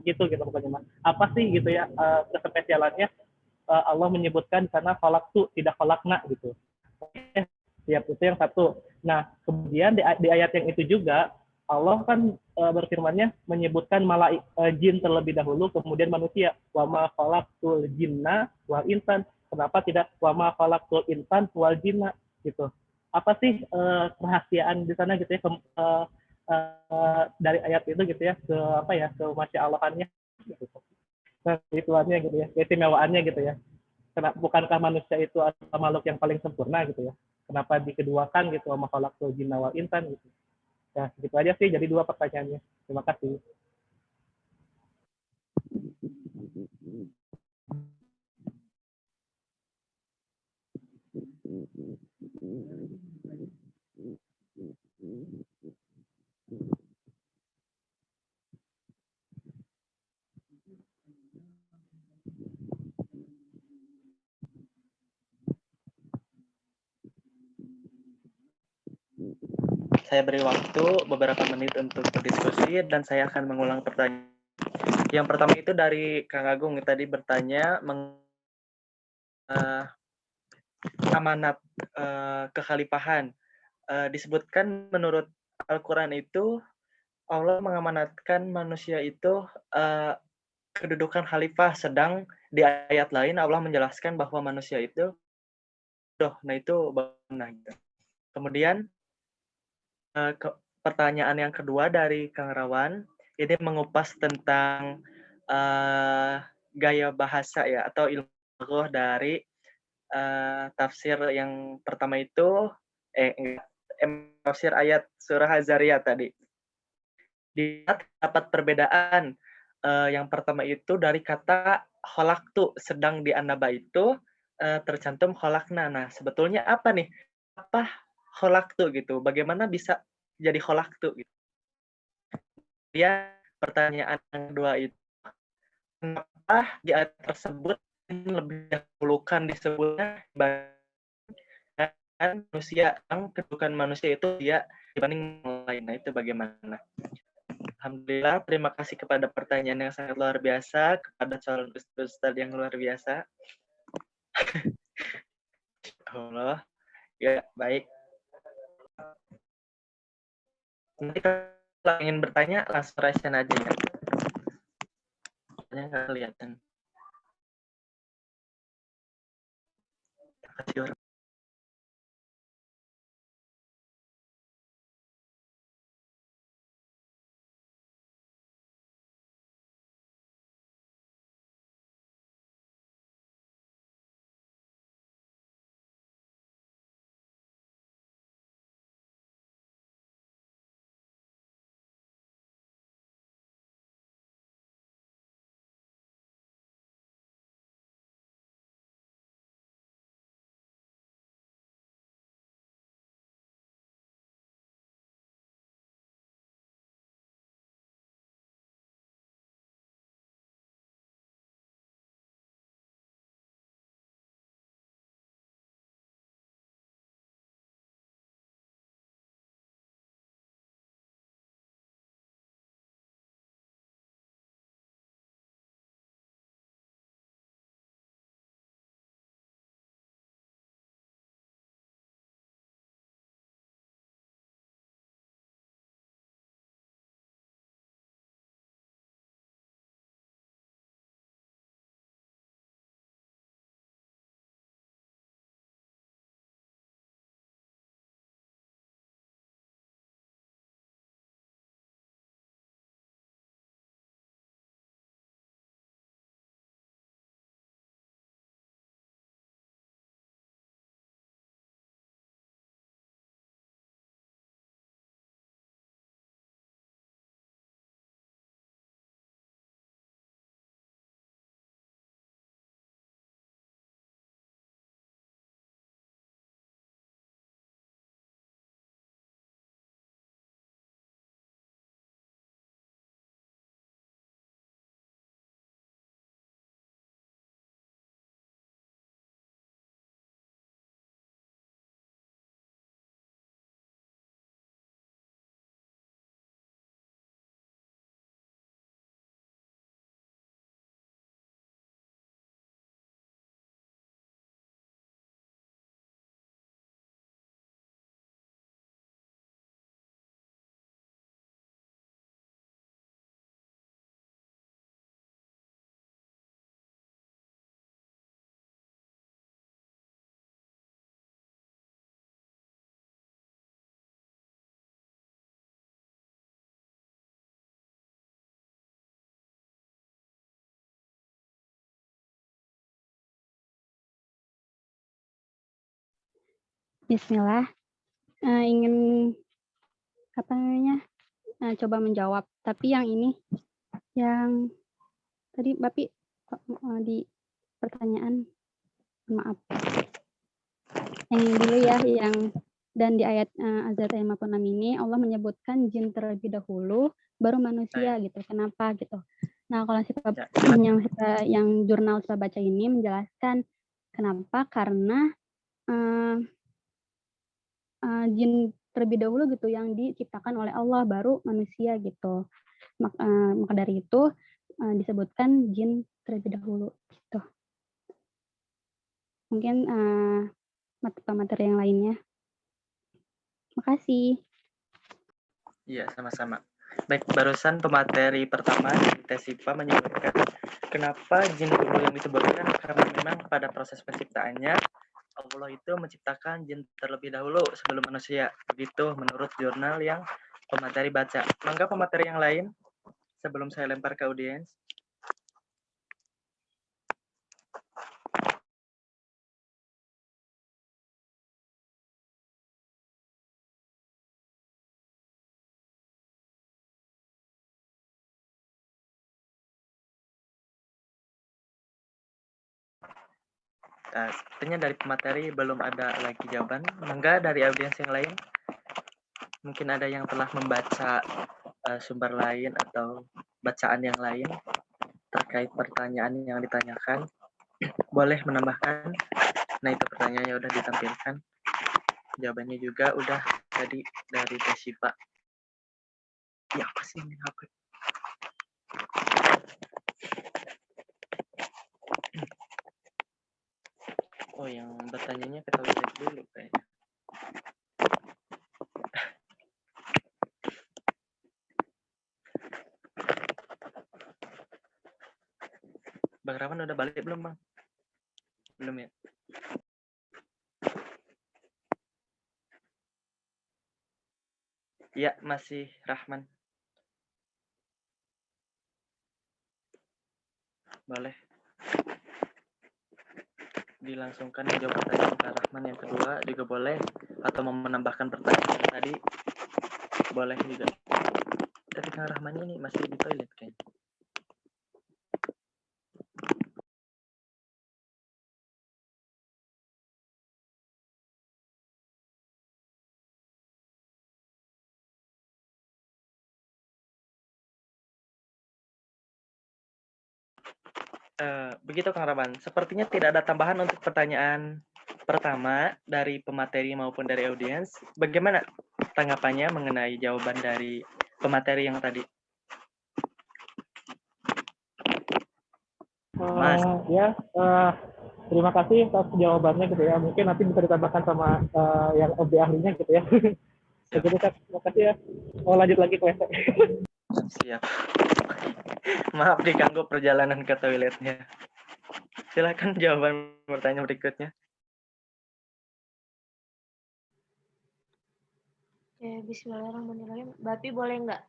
gitu pokoknya. Apa sih gitu ya kespesialannya Allah menyebutkan karena khalaqtu tidak khalaqna gitu. Oke, siap, itu yang satu. Nah, kemudian di ayat yang itu juga Allah kan berfirman-Nya menyebutkan jin terlebih dahulu, kemudian manusia. Wa ma khalaqtul jinna wal insan. Kenapa tidak wa ma khalaqtul insan wal jinna gitu? Apa sih kerahasiaan di sana gitu ya dari ayat itu gitu ya ke masya Allahannya gitu. Nah, ituannya gitu ya, keistimewaannya gitu ya. Bukankah manusia itu adalah makhluk yang paling sempurna gitu ya? Kenapa dikeduakan gitu wa ma khalaqtul jinna wal insan gitu? Nah, gitu aja sih. Jadi 2 pertanyaannya. Terima kasih. Saya beri waktu beberapa menit untuk berdiskusi dan saya akan mengulang pertanyaan. Yang pertama itu dari Kang Agung yang tadi bertanya amanat kekhalifahan. Disebutkan menurut Al-Quran itu Allah mengamanatkan manusia itu kedudukan khalifah, sedang di ayat lain Allah menjelaskan bahwa manusia itu nah itu benar. Kemudian pertanyaan yang kedua dari Kang Rawan, ini mengupas tentang gaya bahasa ya atau ilmu dari tafsir yang pertama itu tafsir ayat surah Az-Zariyat tadi. Dapat perbedaan yang pertama itu dari kata kholaktu, sedang di An-Naba itu tercantum kholakna. Nah, sebetulnya apa nih? Apa kholaktu gitu? Bagaimana bisa jadi kholaktu gitu? Ya, pertanyaan yang kedua itu, kenapa di ayat tersebut lebih dahulukan disebutnya manusia, yang kedudukan manusia itu dia dibanding yang lain. Nah, itu bagaimana? Alhamdulillah, terima kasih kepada pertanyaan yang sangat luar biasa, kepada calon ustaz yang luar biasa. Allah, ya baik. Nanti kalau ingin bertanya, langsung raise aja ya. Nggak kelihatan. Terima kasih orang. Bismillah. Ingin apa namanya, coba menjawab. Tapi yang ini, yang tadi Bapi di pertanyaan, maaf. Yang ini dulu ya, yang dan di ayat Az-Zariyat ayat 56 ini Allah menyebutkan jin terlebih dahulu, baru manusia gitu. Kenapa gitu? Nah, kalau yang jurnal saya baca ini menjelaskan kenapa, karena jin terlebih dahulu gitu yang diciptakan oleh Allah, baru manusia gitu. Maka dari itu disebutkan jin terlebih dahulu gitu. Mungkin materi yang lainnya. Makasih. Iya, sama-sama. Baik, barusan pemateri pertama di tes IPA menyebutkan kenapa jin dulu yang disebutkan, karena memang pada proses penciptaannya Allah itu menciptakan jin terlebih dahulu sebelum manusia. Begitu menurut jurnal yang pemateri baca. Mangga pemateri yang lain sebelum saya lempar ke audiens. Sepertinya dari pemateri belum ada lagi jawaban. Mangga dari audiens yang lain. Mungkin ada yang telah membaca sumber lain atau bacaan yang lain terkait pertanyaan yang ditanyakan. Boleh menambahkan. Nah, itu pertanyaannya udah ditampilkan. Jawabannya juga udah tadi dari Tesipa. Ya, apa sih ini HP? Oh, yang bertanyanya kita lihat dulu kayaknya. Bang Rawan udah balik belum, Bang? Belum ya? Iya, masih Rahman. Boleh dilangsungkan menjawab pertanyaan Kak Rahman yang kedua juga boleh, atau mau menambahkan pertanyaan yang tadi boleh juga. Tapi Kak Rahman ini masih di toilet kayaknya. Begitu Kang Rahman. Sepertinya tidak ada tambahan untuk pertanyaan pertama dari pemateri maupun dari audiens. Bagaimana tanggapannya mengenai jawaban dari pemateri yang tadi? Mas. Terima kasih atas jawabannya gitu ya. Mungkin nanti bisa ditambahkan sama yang lebih ahlinya gitu ya. Begitu Kak, terima kasih ya. Mau lanjut lagi ke WC. Siap. Maaf diganggu perjalanan ke toiletnya. Silakan jawaban pertanyaan berikutnya. Oke, bismillahirrahmanirrahim. Bapi boleh nggak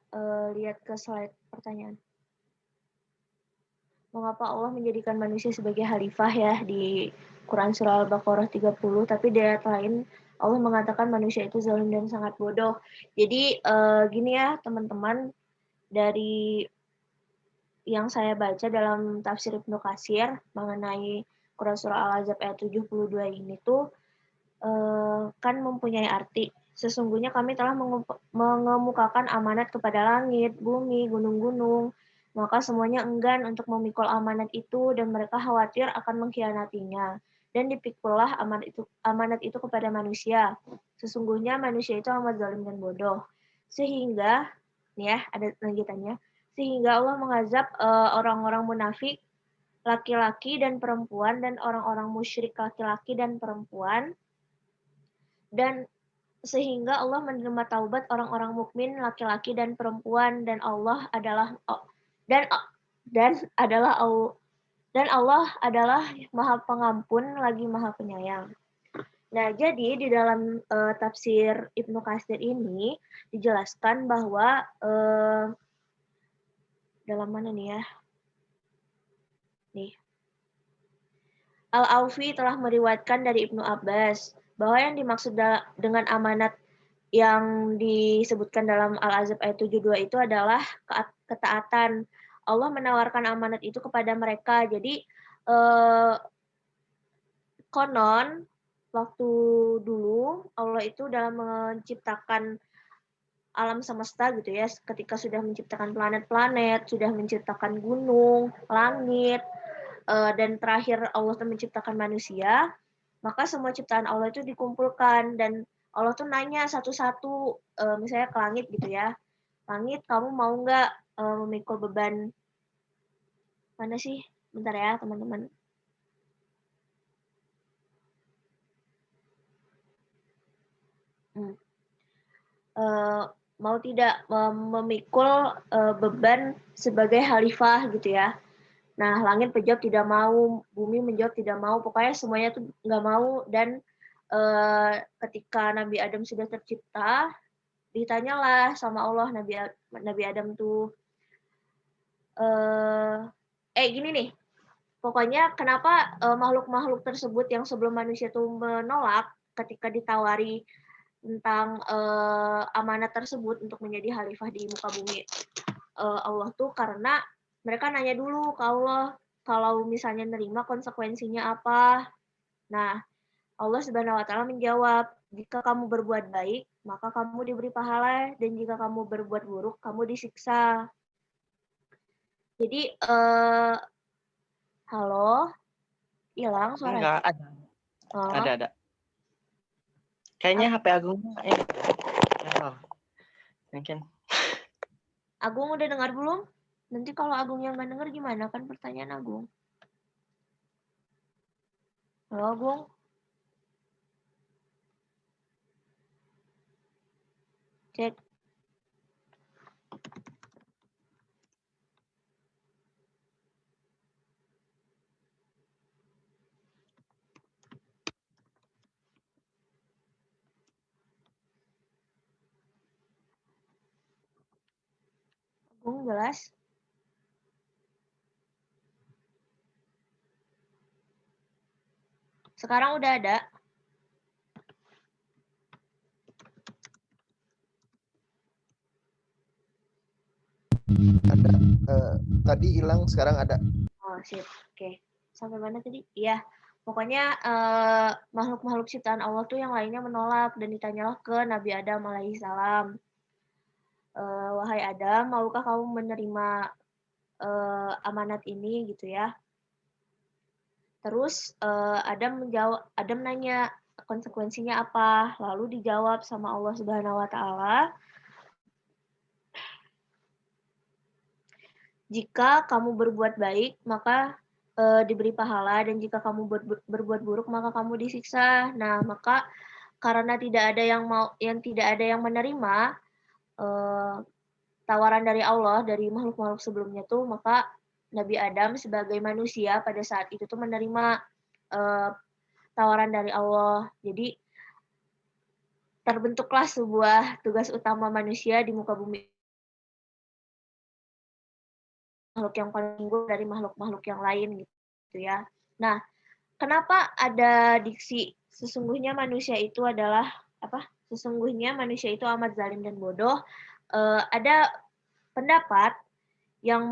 lihat ke slide pertanyaan? Mengapa Allah menjadikan manusia sebagai khalifah ya di Quran Surah Al-Baqarah 30, tapi di ayat lain Allah mengatakan manusia itu zalim dan sangat bodoh. Jadi gini ya teman-teman, dari yang saya baca dalam tafsir Ibnu Katsir mengenai Quran Surah Al-Ahzab ayat 72 ini tuh kan mempunyai arti. Sesungguhnya kami telah mengemukakan amanat kepada langit, bumi, gunung-gunung. Maka semuanya enggan untuk memikul amanat itu dan mereka khawatir akan mengkhianatinya. Dan dipikullah amanat itu kepada manusia. Sesungguhnya manusia itu amat zalim dan bodoh. Sehingga, nih ya, ada lanjutannya. Sehingga Allah mengazab orang-orang munafik laki-laki dan perempuan dan orang-orang musyrik laki-laki dan perempuan, dan sehingga Allah menerima taubat orang-orang mukmin laki-laki dan perempuan, dan Allah adalah Maha Pengampun lagi Maha Penyayang. Nah, jadi di dalam tafsir Ibnu Katsir ini dijelaskan bahwa dalam mana nih ya? Nih. Al-Aufi telah meriwayatkan dari Ibnu Abbas bahwa yang dimaksud dengan amanat yang disebutkan dalam Al-Ahzab ayat 72 itu adalah ketaatan. Allah menawarkan amanat itu kepada mereka. Jadi konon waktu dulu Allah itu dalam menciptakan alam semesta gitu ya, ketika sudah menciptakan planet-planet, sudah menciptakan gunung, langit, dan terakhir Allah tuh menciptakan manusia, maka semua ciptaan Allah itu dikumpulkan dan Allah tuh nanya satu-satu, misalnya ke langit gitu ya, langit kamu mau nggak memikul beban, mana sih? Bentar ya teman-teman. Mau tidak memikul beban sebagai khalifah gitu ya. Nah, langit menjawab tidak mau, bumi menjawab tidak mau, pokoknya semuanya tuh nggak mau. Dan ketika Nabi Adam sudah tercipta, ditanyalah sama Allah Nabi Adam tuh, gini nih, pokoknya kenapa makhluk-makhluk tersebut yang sebelum manusia tuh menolak ketika ditawari tentang amanat tersebut untuk menjadi khalifah di muka bumi Allah tuh, karena mereka nanya dulu ke Allah kalau misalnya nerima konsekuensinya apa. Nah, Allah Subhanahu wa taala menjawab, jika kamu berbuat baik, maka kamu diberi pahala, dan jika kamu berbuat buruk, kamu disiksa. Jadi halo, hilang suaranya? Enggak, ada. Oh. Ada. Kayaknya HP Agungnya ini. Mungkin. Agung udah dengar belum? Nanti kalau Agung yang nggak dengar gimana? Kan pertanyaan Agung. Halo Agung? Cek. Agung jelas? Sekarang udah ada? Ada. Tadi hilang, sekarang ada. Oh, sip. Oke. Sampai mana tadi? Iya. Pokoknya makhluk-makhluk ciptaan Allah tuh yang lainnya menolak dan ditanyalah ke Nabi Adam alaihissalam. Wahai Adam, maukah kamu menerima amanat ini gitu ya? Terus Adam nanya konsekuensinya apa? Lalu dijawab sama Allah Subhanahu wa taala, jika kamu berbuat baik, maka diberi pahala, dan jika kamu berbuat buruk, maka kamu disiksa. Nah, maka karena tidak ada yang menerima tawaran dari Allah, dari makhluk-makhluk sebelumnya tuh, maka Nabi Adam sebagai manusia pada saat itu tuh menerima tawaran dari Allah. Jadi terbentuklah sebuah tugas utama manusia di muka bumi, makhluk yang paling unggul dari makhluk-makhluk yang lain gitu ya. Nah, kenapa ada diksi sesungguhnya manusia itu adalah apa? Sesungguhnya manusia itu amat zalim dan bodoh. Ada pendapat yang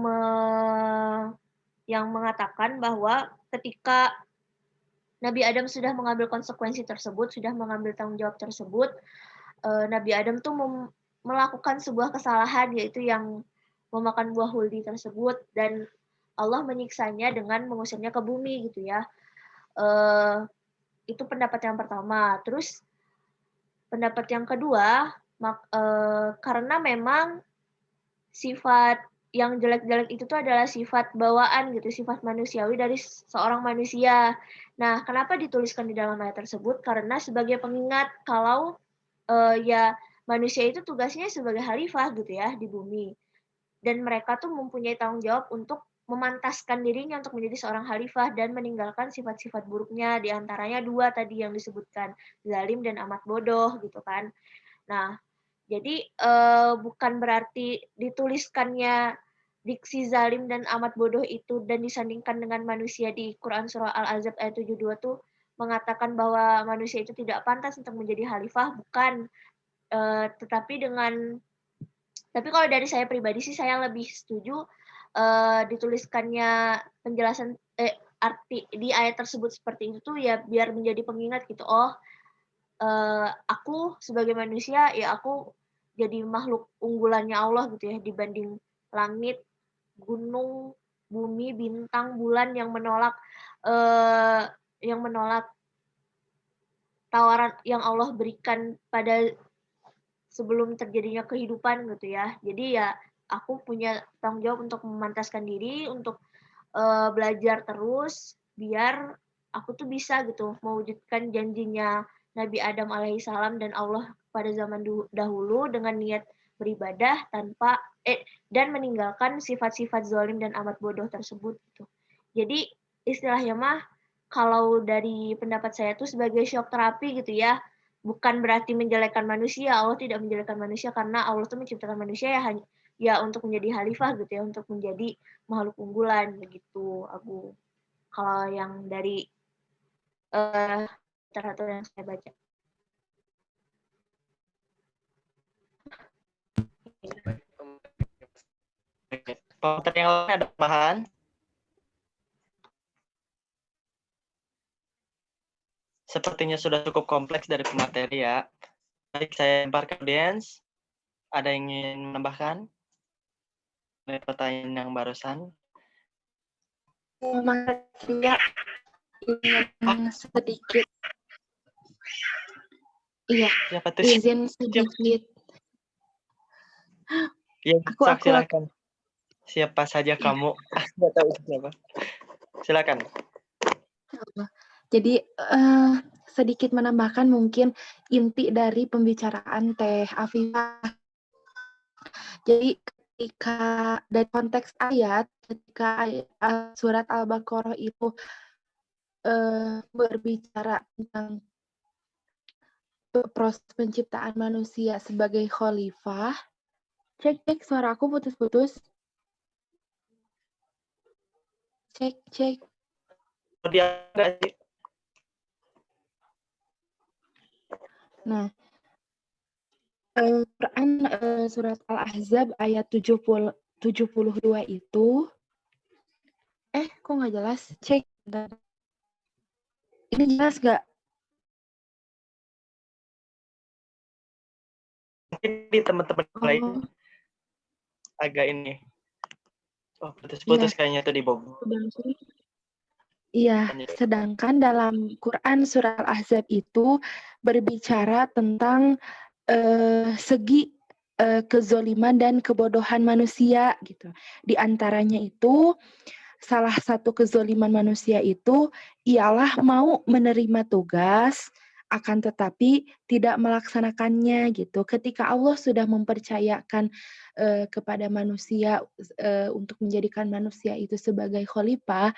mengatakan bahwa ketika Nabi Adam sudah mengambil konsekuensi tersebut, sudah mengambil tanggung jawab tersebut, Nabi Adam tuh melakukan sebuah kesalahan, yaitu yang memakan buah huldi tersebut, dan Allah menyiksanya dengan mengusirnya ke bumi gitu ya. Itu pendapat yang pertama. Terus pendapat yang kedua, karena memang sifat yang jelek-jelek itu tuh adalah sifat bawaan gitu, sifat manusiawi dari seorang manusia. Nah, kenapa dituliskan di dalam ayat tersebut? Karena sebagai pengingat kalau ya manusia itu tugasnya sebagai khalifah gitu ya di bumi. Dan mereka tuh mempunyai tanggung jawab untuk memantaskan dirinya untuk menjadi seorang khalifah dan meninggalkan sifat-sifat buruknya, diantaranya dua tadi yang disebutkan, zalim dan amat bodoh gitu kan. Nah, jadi bukan berarti dituliskannya diksi zalim dan amat bodoh itu dan disandingkan dengan manusia di Quran Surah Al-Ahzab ayat 72 tuh mengatakan bahwa manusia itu tidak pantas untuk menjadi khalifah, bukan. Tapi kalau dari saya pribadi sih saya lebih setuju dituliskannya penjelasan arti di ayat tersebut seperti itu tuh ya biar menjadi pengingat gitu. Aku sebagai manusia ya aku jadi makhluk unggulannya Allah gitu ya dibanding langit, gunung, bumi, bintang, bulan yang menolak tawaran yang Allah berikan pada sebelum terjadinya kehidupan gitu ya. Jadi ya aku punya tanggung jawab untuk memantaskan diri untuk belajar terus biar aku tuh bisa gitu mewujudkan janjinya Nabi Adam alaihissalam dan Allah pada zaman dahulu dengan niat beribadah dan meninggalkan sifat-sifat zalim dan amat bodoh tersebut gitu. Jadi istilahnya mah kalau dari pendapat saya tuh sebagai shock terapi gitu ya, bukan berarti menjelekkan manusia. Allah tidak menjelekkan manusia karena Allah tuh menciptakan manusia ya hanya ya untuk menjadi khalifah gitu ya, untuk menjadi makhluk unggulan begitu, Abu. Kalau yang dari literatur yang saya baca. Pemateri yang lain ada tambahan? Sepertinya sudah cukup kompleks dari pemateri ya. Baik, saya lempar ke audiens. Ada yang ingin menambahkan? Dari pertanyaan yang barusan. Makasih ya. Ingin sedikit. Iya, Siapa tuh? izin sedikit. Ya, Aku silakan. Siapa saja kamu? Nggak tahu siapa. Silakan. Jadi sedikit menambahkan mungkin inti dari pembicaraan Teh Afifah. Jadi ketika dari konteks ayat, ketika surat Al-Baqarah itu berbicara tentang proses penciptaan manusia sebagai khalifah. Cek, suara aku putus-putus. Cek. Nah, Quran surat Al-Ahzab ayat 72 itu kok nggak jelas? Cek. Ini jelas nggak? Mungkin di teman-teman lain agak ini. Oh, putus-putus kayaknya itu di Bogor. Iya, sedangkan dalam Quran surah Al-Ahzab itu berbicara tentang segi kezoliman dan kebodohan manusia gitu. Di antaranya itu salah satu kezoliman manusia itu ialah mau menerima tugas akan tetapi tidak melaksanakannya gitu. Ketika Allah sudah mempercayakan kepada manusia untuk menjadikan manusia itu sebagai khalifah,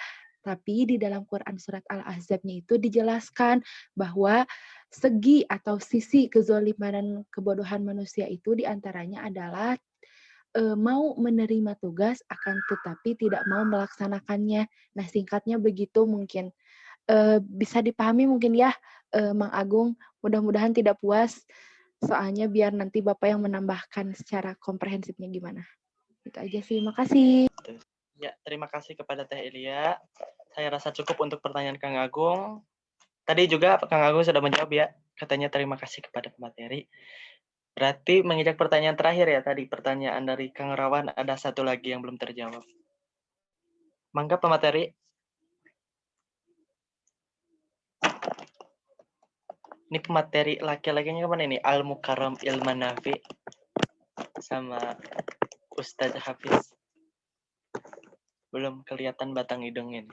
tapi di dalam Quran surat Al-Ahzab-nya itu dijelaskan bahwa segi atau sisi kezoliman dan kebodohan manusia itu diantaranya adalah mau menerima tugas akan tetapi tidak mau melaksanakannya. Nah, singkatnya begitu mungkin. Bisa dipahami mungkin ya, Mang Agung. Mudah-mudahan tidak puas, soalnya biar nanti Bapak yang menambahkan secara komprehensifnya gimana. Itu aja sih, makasih. Ya, terima kasih kepada Teh Elia. Saya rasa cukup untuk pertanyaan Kang Agung. Tadi juga Kang Agung sudah menjawab ya, katanya terima kasih kepada pemateri. Berarti menginjak pertanyaan terakhir ya tadi, pertanyaan dari Kang Rawan ada satu lagi yang belum terjawab. Mangga pemateri. Ini pemateri laki-lakinya kemana ini? Al-Mukarram Ilman Nafi sama Ustadz Hafiz. Belum kelihatan batang hidungnya.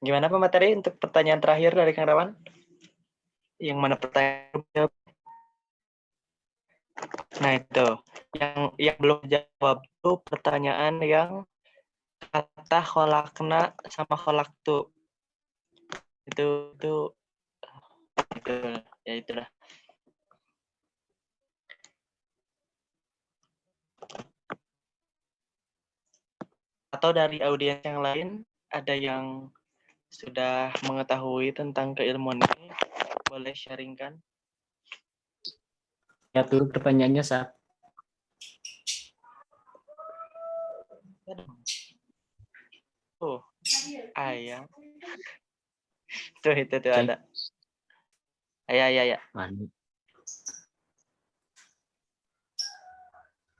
Gimana pemateri untuk pertanyaan terakhir dari Kang Rawan? Yang mana pertanyaan? Nah itu, yang belum jawab itu pertanyaan yang kata kholakna sama kholaktu. Itu ya itulah. Kata Atau dari audiens yang lain ada yang sudah mengetahui tentang keilmuan ini, boleh sharingkan. Ya, turut pertanyaannya saat Oh, ayam. Tuh itu ada. Ya.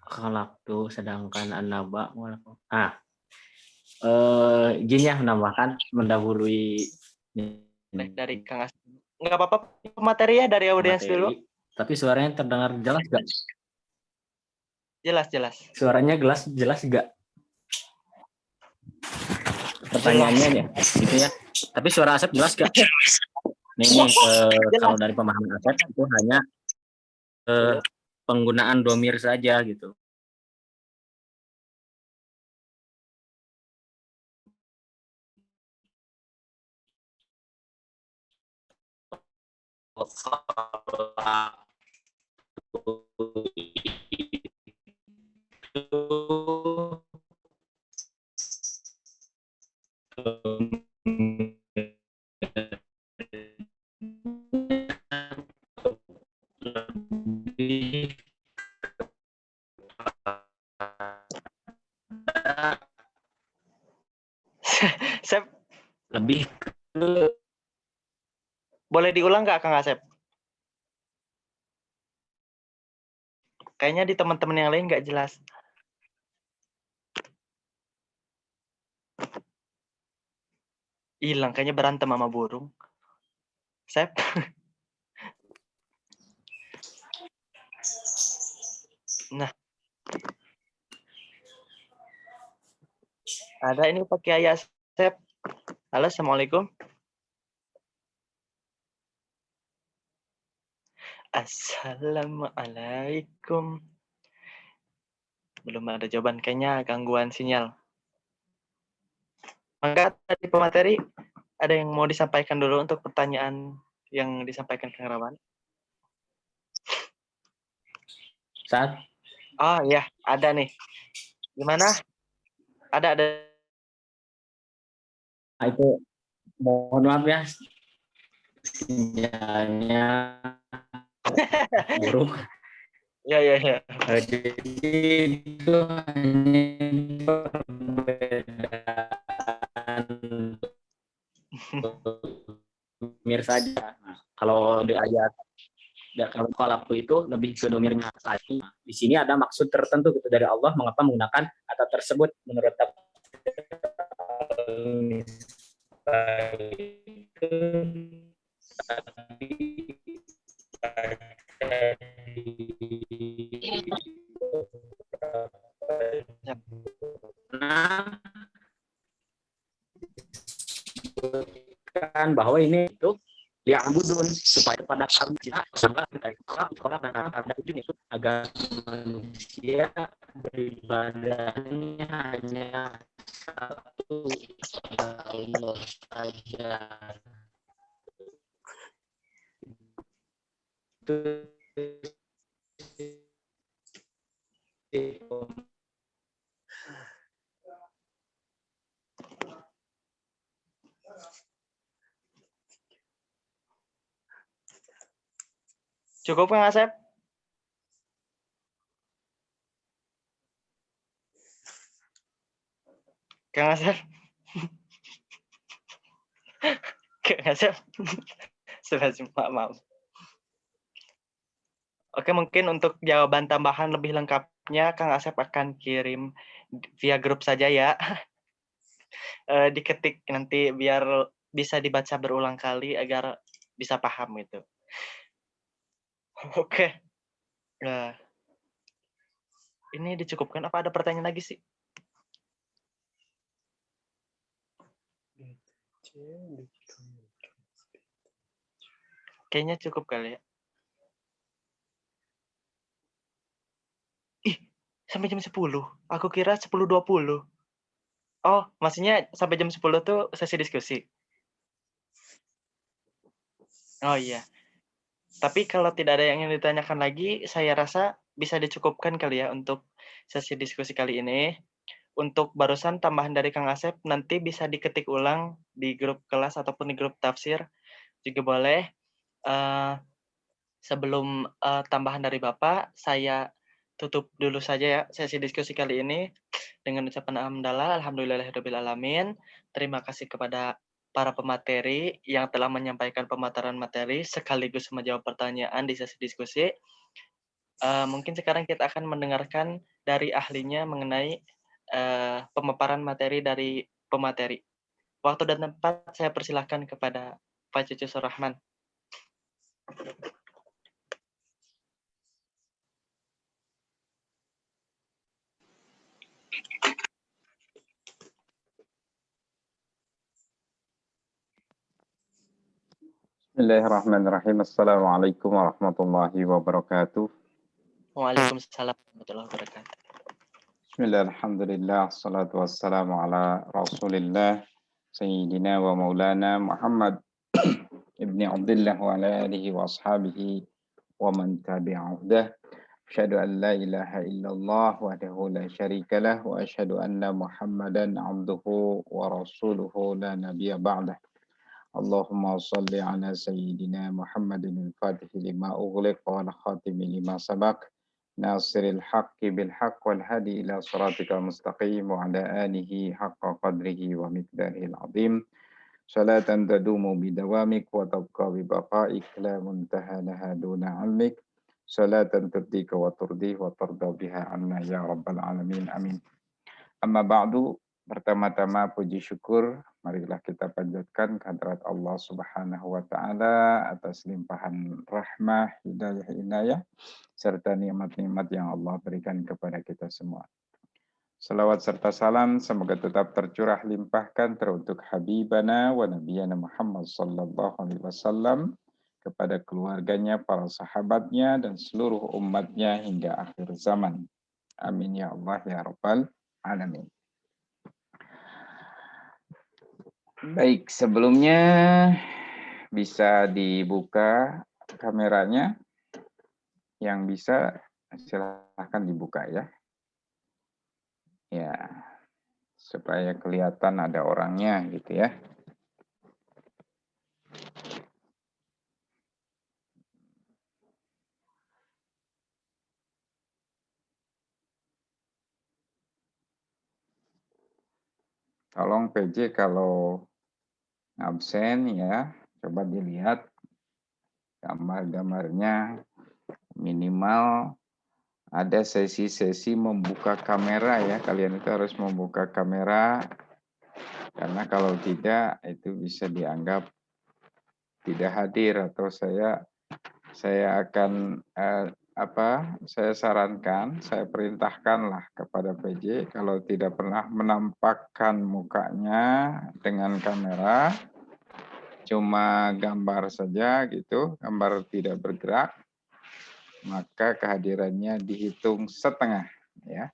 khalaqtu sedangkan an-naba izin ya menambahkan mendahului Dari Kang Asep. Nggak apa-apa materi ya dari audiens dulu. Tapi suaranya terdengar jelas gak? Jelas. Suaranya jelas gak? Pertanyaannya ya, gitu ya. Tapi suara Asep jelas gak? Nih, kalau dari pemahaman Asep itu hanya penggunaan domir saja gitu. Sep, lebih boleh diulang nggak Kang Asep? Kayaknya di teman-teman yang lain nggak jelas. Hilang, kayaknya berantem sama burung. Sep. Nah. Ada ini Pak Kiai Asep. Halo, Assalamualaikum. Assalamualaikum. Belum ada jawaban, kayaknya gangguan sinyal. Maka tadi pemateri, ada yang mau disampaikan dulu untuk pertanyaan yang disampaikan Kang Rawan? Saat? Oh ya, ada nih. Gimana? Ada. Itu mohon maaf ya, sinyalnya buruk. Ya. Jadi itu hanya perbedaan domir saja. Kalau di ayat kalau khalaqtu itu lebih ke domirnya tadi. Di sini ada maksud tertentu gitu dari Allah mengapa menggunakan kata tersebut menurut bahwa ini itu li'abudun supaya pada kami itu agar manusia beribadahnya hanya satu kepada Allah saja. Cukup Kang Asep? Kang Asep? Kang Asep? Maaf. Oke, mungkin untuk jawaban tambahan lebih lengkapnya Kang Asep akan kirim via grup saja ya. Diketik nanti biar bisa dibaca berulang kali agar bisa paham itu. Oke. Nah, ini dicukupkan. Apa ada pertanyaan lagi sih? Kayaknya cukup kali ya. Ih, sampai jam 10. Aku kira 10.20. Oh, maksudnya sampai jam 10 tuh sesi diskusi. Oh iya. Tapi kalau tidak ada yang ingin ditanyakan lagi, saya rasa bisa dicukupkan kali ya untuk sesi diskusi kali ini. untuk barusan tambahan dari Kang Asep nanti bisa diketik ulang di grup kelas ataupun di grup tafsir juga boleh. Sebelum tambahan dari Bapak, saya tutup dulu saja ya sesi diskusi kali ini dengan ucapan hamdalah, alhamdulillahirabbil alamin. Terima kasih kepada para pemateri yang telah menyampaikan pemaparan materi sekaligus menjawab pertanyaan di sesi diskusi. Mungkin sekarang kita akan mendengarkan dari ahlinya mengenai pemaparan materi dari pemateri. Waktu dan tempat saya persilahkan kepada Pak Cucu Surahman. Bismillahirrahmanirrahim. Assalamualaikum warahmatullahi wabarakatuh. Waalaikumsalam warahmatullahi wabarakatuh. Bismillah, alhamdulillah, salatu wassalamu ala rasulillah, sayyidina wa maulana Muhammad ibni Abdullah wa ala alihi wa ashabihi wa man tabi'ahudah. Asyhadu an la ilaha illallah wahdahu la syarika lah wa asyhadu anna Muhammadan abduhu wa rasuluhu la nabiyya ba'dah. Allahumma salli ala sayyidina Muhammadin al-Fatih lima ughliq wal khatimi lima sabaq nasiril haqqi bil haqq wal hadi ila siratikal mustaqim wa ala alihi haqqa qadrihi wa miqdarihil azim. Salatan tadumu bidawamik wa tabqa bi baqaik la muntaha laha duna ilmik. Salatan turdika wa turdih wa tarda biha anna ya rabbal alamin. Amin. Amma ba'du. Pertama-tama puji syukur marilah kita panjatkan kehadirat Allah Subhanahu wa taala atas limpahan rahmah, hidayah, inayah serta nikmat-nikmat yang Allah berikan kepada kita semua. Salawat serta salam semoga tetap tercurah limpahkan teruntuk habibana wa nabiyana Muhammad sallallahu alaihi wasallam, kepada keluarganya, para sahabatnya dan seluruh umatnya hingga akhir zaman. Amin ya Allah ya rabbal alamin. Baik, sebelumnya bisa dibuka kameranya. Yang bisa silahkan dibuka ya. Ya, supaya kelihatan ada orangnya gitu ya. Tolong PJ kalau absen ya, coba dilihat gambar-gambarnya, minimal ada sesi-sesi membuka kamera ya. Kalian itu harus membuka kamera, karena kalau tidak itu bisa dianggap tidak hadir, atau saya akan saya sarankan, saya perintahkanlah kepada PJ kalau tidak pernah menampakkan mukanya dengan kamera, cuma gambar saja gitu, gambar tidak bergerak, maka kehadirannya dihitung setengah ya.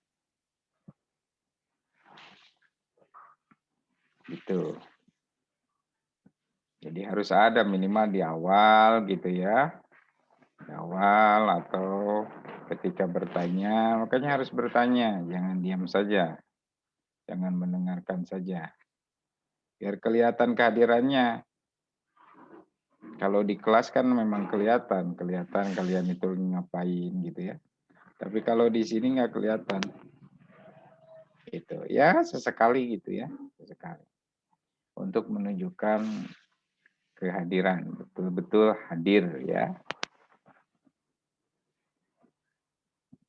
Gitu. Jadi harus ada minimal di awal gitu ya. Di awal atau ketika bertanya, makanya harus bertanya, jangan diam saja. Jangan mendengarkan saja. Biar kelihatan kehadirannya. Kalau di kelas kan memang kelihatan kalian itu ngapain gitu ya. Tapi kalau di sini nggak kelihatan. Gitu ya, sesekali gitu ya, sesekali. Untuk menunjukkan kehadiran, betul-betul hadir ya.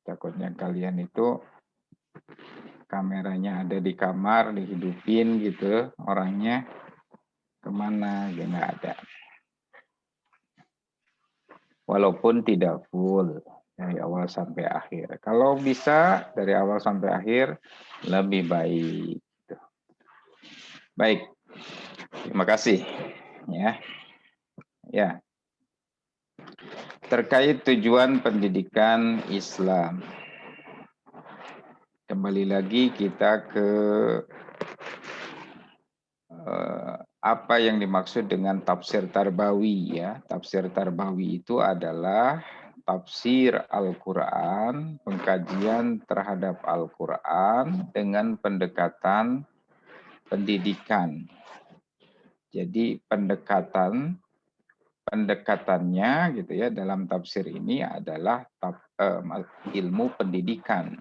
Takutnya kalian itu kameranya ada di kamar, dihidupin gitu, orangnya kemana, ya nggak ada. Walaupun tidak full dari awal sampai akhir. Kalau bisa dari awal sampai akhir lebih baik. Baik, terima kasih. Ya. Terkait tujuan pendidikan Islam. Kembali lagi kita ke apa yang dimaksud dengan tafsir tarbawi ya. Tafsir tarbawi itu adalah tafsir Al-Quran, pengkajian terhadap Al-Quran dengan pendekatan pendidikan. Jadi pendekatannya gitu ya dalam tafsir ini adalah ilmu pendidikan,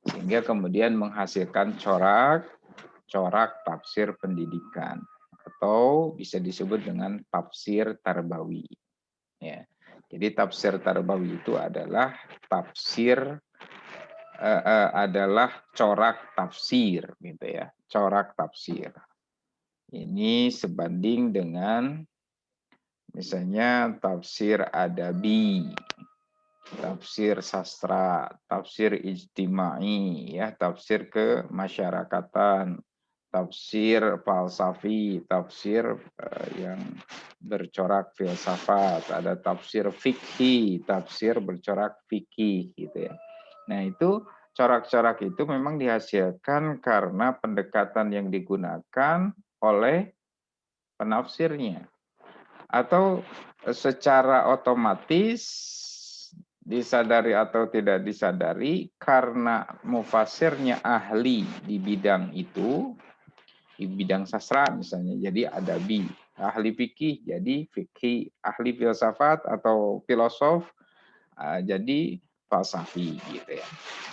sehingga kemudian menghasilkan corak tafsir pendidikan, atau bisa disebut dengan tafsir tarbawi. Ya. Jadi tafsir tarbawi itu adalah adalah corak tafsir gitu ya, corak tafsir. Ini sebanding dengan misalnya tafsir adabi, tafsir sastra, tafsir ijtimai, ya, tafsir kemasyarakatan, tafsir falsafi, tafsir yang bercorak filsafat, ada tafsir fikih, tafsir bercorak fikih gitu ya. Nah, itu corak-corak itu memang dihasilkan karena pendekatan yang digunakan oleh penafsirnya, atau secara otomatis disadari atau tidak disadari karena mufasirnya ahli di bidang itu, di bidang sastra misalnya jadi adabi, ahli fikih jadi fikih, ahli filsafat atau filosof jadi falsafi gitu ya.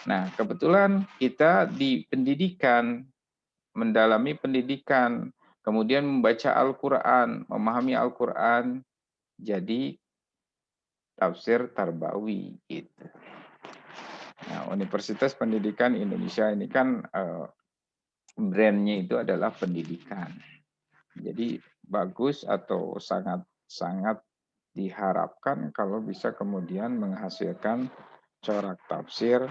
Nah, kebetulan kita di pendidikan, mendalami pendidikan, kemudian membaca Al-Quran, memahami Al-Quran, jadi tafsir tarbawi gitu. Nah, Universitas Pendidikan Indonesia ini kan brandnya itu adalah pendidikan. Jadi bagus atau sangat diharapkan kalau bisa kemudian menghasilkan corak tafsir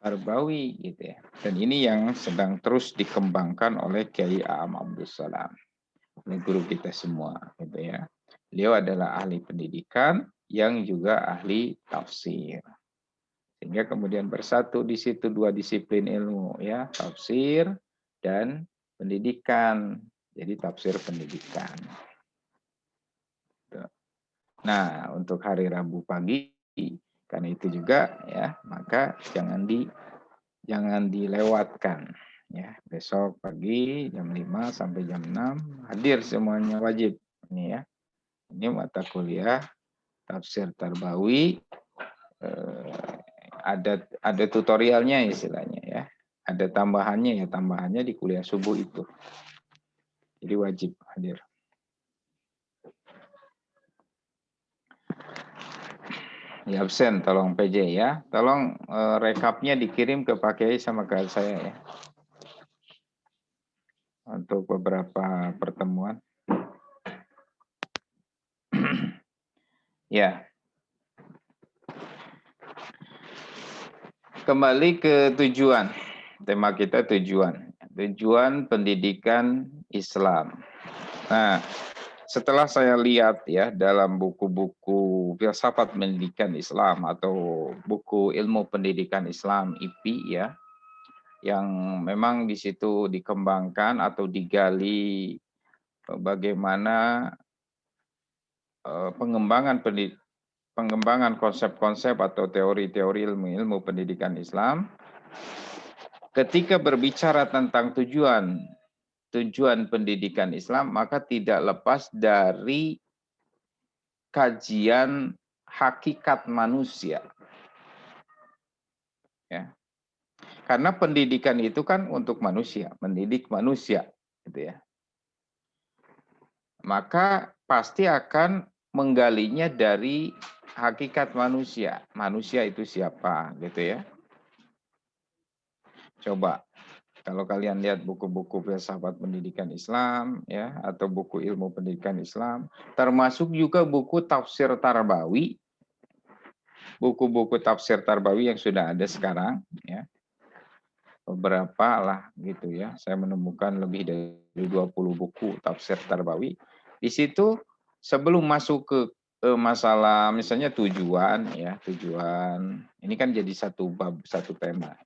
tarbawi gitu ya. Dan ini yang sedang terus dikembangkan oleh Kiai A'am Abdus Salam, oleh guru kita semua gitu ya. Beliau adalah ahli pendidikan yang juga ahli tafsir. Sehingga kemudian bersatu di situ dua disiplin ilmu ya, tafsir dan pendidikan. Jadi tafsir pendidikan. Nah, untuk hari Rabu pagi karena itu juga ya, maka jangan dilewatkan ya. Besok pagi jam 5 sampai jam 6 hadir semuanya, wajib ini ya. Ini mata kuliah tafsir tarbawi, ada tutorialnya istilahnya ya. Ada tambahannya ya, tambahannya di kuliah subuh itu. Jadi wajib hadir. Ya, absen tolong PJ ya. Tolong rekapnya dikirim ke Pak Kiai sama ke saya ya. Untuk beberapa pertemuan. Ya. Kembali ke tujuan. Tema kita tujuan. Tujuan pendidikan Islam. Nah, setelah saya lihat ya dalam buku-buku filsafat pendidikan Islam atau buku ilmu pendidikan Islam IPI ya, yang memang di situ dikembangkan atau digali bagaimana pengembangan konsep-konsep atau teori-teori ilmu pendidikan Islam. Ketika berbicara tentang tujuan pendidikan Islam, maka tidak lepas dari kajian hakikat manusia. Ya. Karena pendidikan itu kan untuk manusia, mendidik manusia, gitu ya. Maka pasti akan menggalinya dari hakikat manusia. Manusia itu siapa, gitu ya. Coba kalau kalian lihat buku-buku filsafat pendidikan Islam ya, atau buku ilmu pendidikan Islam, termasuk juga buku tafsir tarbawi, buku-buku tafsir tarbawi yang sudah ada sekarang ya, beberapa lah gitu ya, saya menemukan lebih dari 20 buku tafsir tarbawi. Di situ sebelum masuk ke masalah misalnya tujuan ya, tujuan ini kan jadi satu bab, satu tema.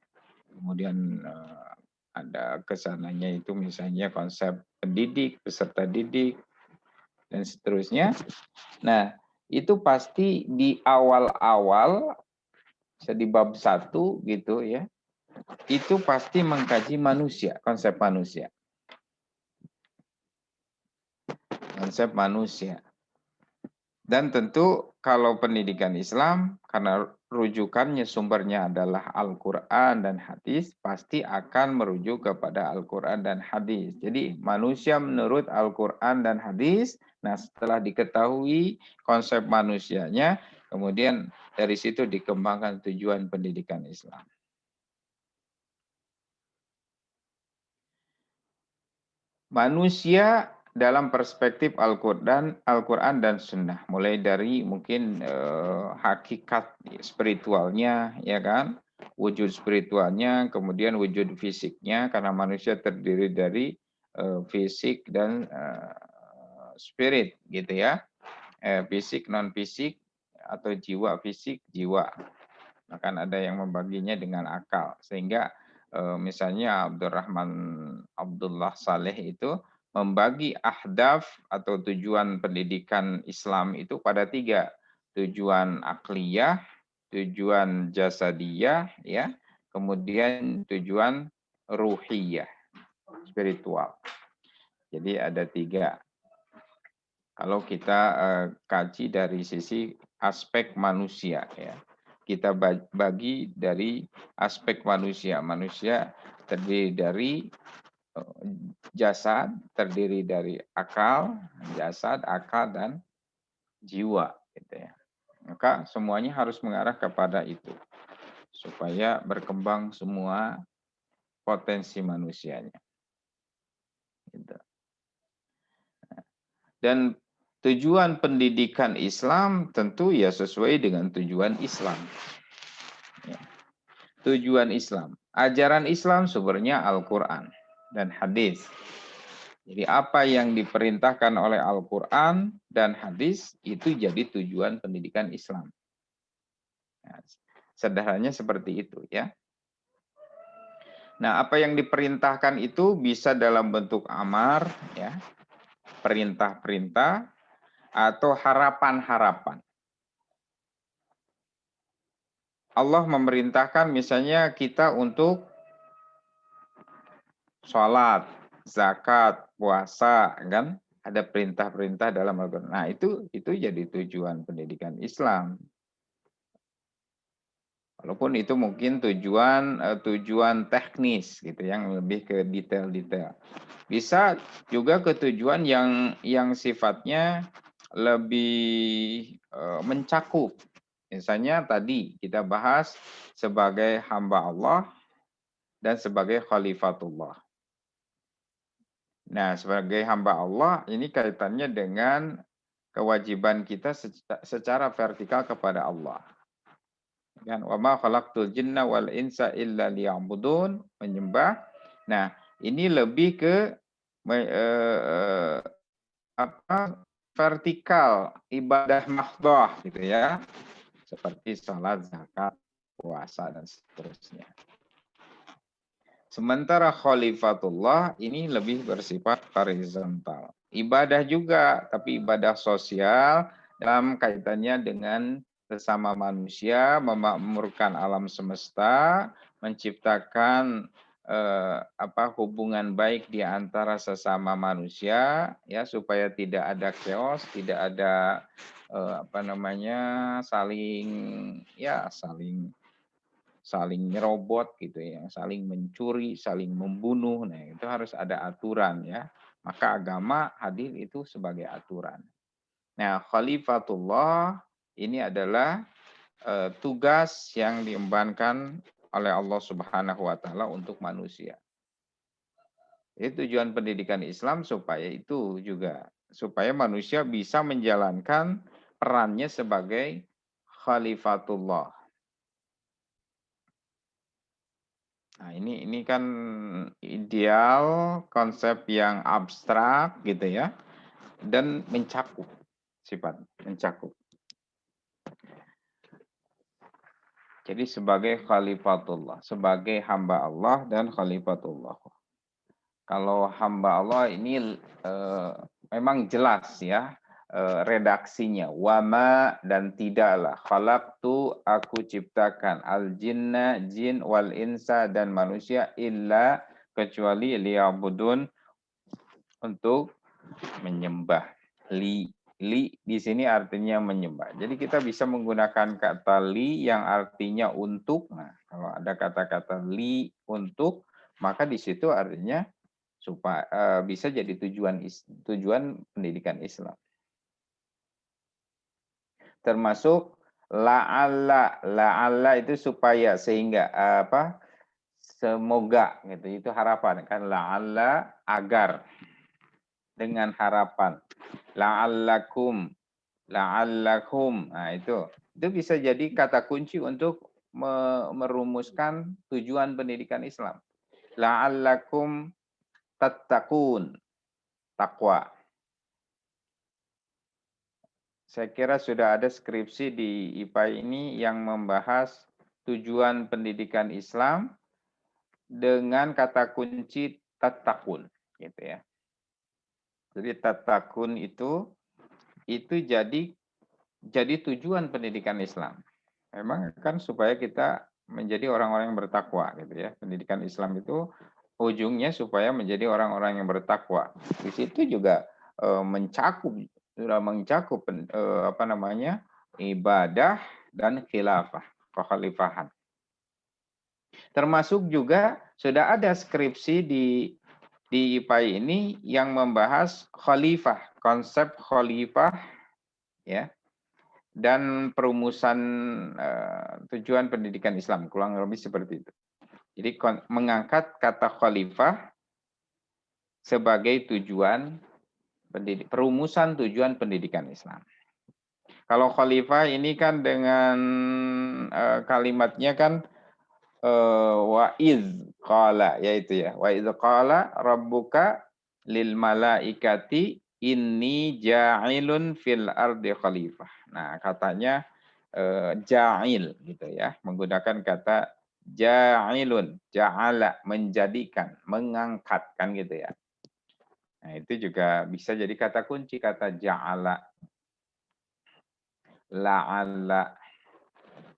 Kemudian ada kesananya itu misalnya konsep pendidik, peserta didik, dan seterusnya. Nah, itu pasti di awal-awal di bab 1 gitu ya. Itu pasti mengkaji manusia, konsep manusia. Konsep manusia. Dan tentu kalau pendidikan Islam, karena rujukannya sumbernya adalah Al-Quran dan hadis, pasti akan merujuk kepada Al-Quran dan hadis. Jadi manusia menurut Al-Quran dan hadis, nah setelah diketahui konsep manusianya, kemudian dari situ dikembangkan tujuan pendidikan Islam. Manusia dalam perspektif Al-Quran dan Sunnah, mulai dari mungkin hakikat spiritualnya, ya kan, wujud spiritualnya, kemudian wujud fisiknya, karena manusia terdiri dari fisik dan spirit, gitu ya, fisik non fisik atau jiwa fisik jiwa, bahkan ada yang membaginya dengan akal, sehingga misalnya Abdullah Saleh itu membagi ahdaf atau tujuan pendidikan Islam itu pada 3. Tujuan akliyah, tujuan jasadiyah, ya, kemudian tujuan ruhiyah, spiritual. Jadi ada 3. Kalau kita kaji dari sisi aspek manusia, ya. Kita bagi dari aspek manusia. Manusia terdiri dari jasad, terdiri dari akal, jasad, akal, dan jiwa. Gitu ya. Maka semuanya harus mengarah kepada itu. Supaya berkembang semua potensi manusianya. Gitu. Dan tujuan pendidikan Islam tentu ya sesuai dengan tujuan Islam. Ya. Tujuan Islam. Ajaran Islam sumbernya Al-Quran dan hadis. Jadi apa yang diperintahkan oleh Al-Quran dan hadis itu jadi tujuan pendidikan Islam. Nah, sederhananya seperti itu ya. Nah, apa yang diperintahkan itu bisa dalam bentuk amar, ya, perintah-perintah, atau harapan-harapan. Allah memerintahkan misalnya kita untuk sholat, zakat, puasa, kan? Ada perintah-perintah dalam Al-Quran. Nah, itu jadi tujuan pendidikan Islam. Walaupun itu mungkin tujuan teknis gitu, yang lebih ke detail-detail. Bisa juga ke tujuan yang sifatnya lebih mencakup. Misalnya tadi kita bahas sebagai hamba Allah dan sebagai khalifatullah. Nah, sebagai hamba Allah ini kaitannya dengan kewajiban kita secara vertikal kepada Allah. Kan wa ma khalaqtul jinna wal insa illa liya'budun, menyembah. Nah, ini lebih ke vertikal, ibadah mahdhah gitu ya. Seperti salat, zakat, puasa dan seterusnya. Sementara khalifatullah ini lebih bersifat horizontal. Ibadah juga, tapi ibadah sosial dalam kaitannya dengan sesama manusia, memakmurkan alam semesta, menciptakan hubungan baik di antara sesama manusia, ya, supaya tidak ada chaos, tidak ada saling nyerobot gitu ya, saling mencuri, saling membunuh. Nah, itu harus ada aturan ya. Maka agama hadir itu sebagai aturan. Nah, khalifatullah ini adalah tugas yang diembankan oleh Allah Subhanahu wa taala untuk manusia. Itu tujuan pendidikan Islam supaya manusia bisa menjalankan perannya sebagai khalifatullah. Nah, ini kan ideal, konsep yang abstrak gitu ya, dan mencakup, sifat mencakup. Jadi sebagai khalifatullah, sebagai hamba Allah dan khalifatullah. Kalau hamba Allah ini memang jelas ya, redaksinya. Wama dan tidaklah khalaqtu aku ciptakan al jinna jin wal insa dan manusia illa kecuali liya'budun untuk menyembah. Li di sini artinya menyembah. Jadi kita bisa menggunakan kata li yang artinya untuk. Nah, kalau ada kata-kata li untuk, maka di situ artinya supaya bisa jadi tujuan pendidikan Islam. Termasuk la'alla itu supaya, sehingga semoga gitu, itu harapan kan, la'alla agar, dengan harapan, la'allakum, nah itu bisa jadi kata kunci untuk merumuskan tujuan pendidikan Islam. La'allakum tattaqun, takwa. Saya kira sudah ada skripsi di IPA ini yang membahas tujuan pendidikan Islam dengan kata kunci tattaqun, gitu ya. Jadi tattaqun itu jadi tujuan pendidikan Islam. Memang kan supaya kita menjadi orang-orang yang bertakwa, gitu ya. Pendidikan Islam itu ujungnya supaya menjadi orang-orang yang bertakwa. Di situ juga sudah mencakup ibadah dan khilafah, kekhalifahan. Termasuk juga sudah ada skripsi di IPA ini yang membahas khalifah, konsep khalifah ya, dan perumusan tujuan pendidikan Islam, kurang lebih seperti itu. Jadi mengangkat kata khalifah sebagai perumusan tujuan pendidikan Islam. Kalau khalifah ini kan dengan kalimatnya kan wa iz qala, yaitu ya, wa iz qala rabbuka lil malaikati inni ja'ilun fil ardi khalifah. Nah, katanya ja'il gitu ya, menggunakan kata ja'ilun, ja'ala, menjadikan, mengangkat kan gitu ya. Nah, itu juga bisa jadi kata kunci, kata ja'ala. La'alla,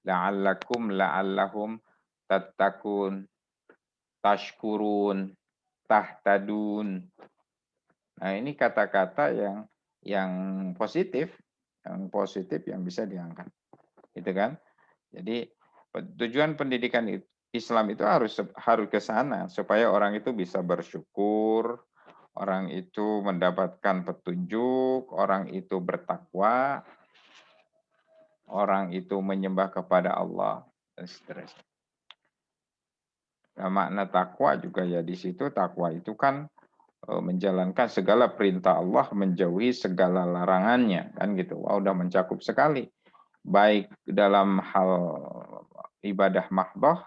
la'allakum, la'allahum, tattaqun, tashkurun, tahtadun. Nah, ini kata-kata yang positif yang bisa diangkat. Gitu kan? Jadi tujuan pendidikan Islam itu harus ke sana supaya orang itu bisa bersyukur, orang itu mendapatkan petunjuk, orang itu bertakwa, orang itu menyembah kepada Allah, dan seterusnya. Nah, makna takwa juga ya di situ, takwa itu kan menjalankan segala perintah Allah, menjauhi segala larangannya, kan gitu. Wah, udah mencakup sekali, baik dalam hal ibadah mahdoh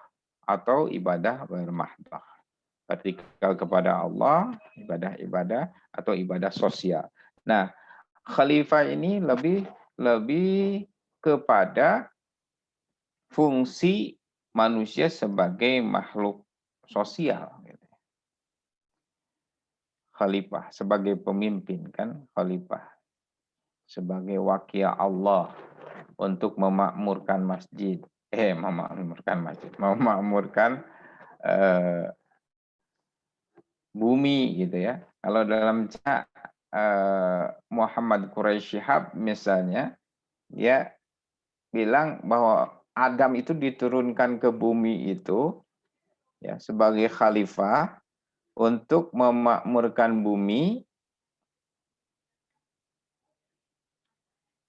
atau ibadah bermahdoh. Vertikal kepada Allah, ibadah-ibadah atau ibadah sosial. Nah, khalifah ini lebih kepada fungsi manusia sebagai makhluk sosial. Khalifah sebagai pemimpin kan, khalifah sebagai wakil Allah untuk memakmurkan masjid, memakmurkan bumi gitu ya. Kalau dalam Muhammad Quraisy Shihab misalnya, dia bilang bahwa Adam itu diturunkan ke bumi itu ya sebagai khalifah untuk memakmurkan bumi,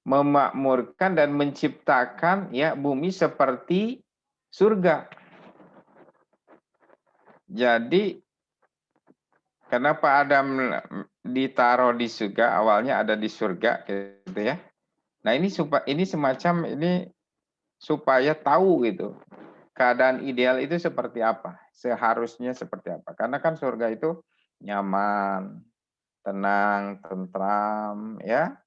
memakmurkan dan menciptakan ya bumi seperti surga. Jadi kenapa Adam ditaruh di surga? Awalnya ada di surga gitu ya. Nah, ini semacam ini supaya tahu gitu. Keadaan ideal itu seperti apa? Seharusnya seperti apa? Karena kan surga itu nyaman, tenang, tentram, ya.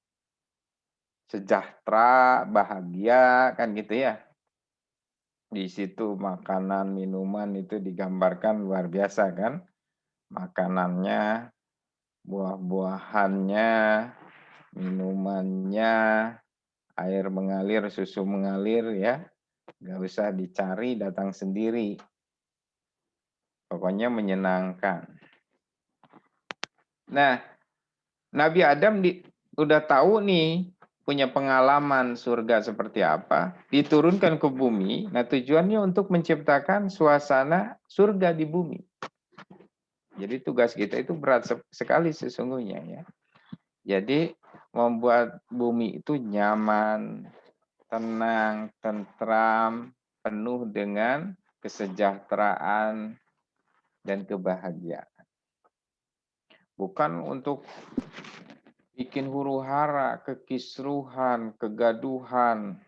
Sejahtera, bahagia, kan gitu ya. Di situ makanan, minuman itu digambarkan luar biasa kan. Makanannya, buah-buahannya, minumannya air mengalir, susu mengalir ya. Nggak usah dicari, datang sendiri. Pokoknya menyenangkan. Nah, Nabi Adam udah tahu nih, punya pengalaman surga seperti apa, diturunkan ke bumi. Nah, tujuannya untuk menciptakan suasana surga di bumi. Jadi tugas kita itu berat sekali sesungguhnya ya. Jadi membuat bumi itu nyaman, tenang, tentram, penuh dengan kesejahteraan dan kebahagiaan. Bukan untuk bikin huru-hara, kekisruhan, kegaduhan,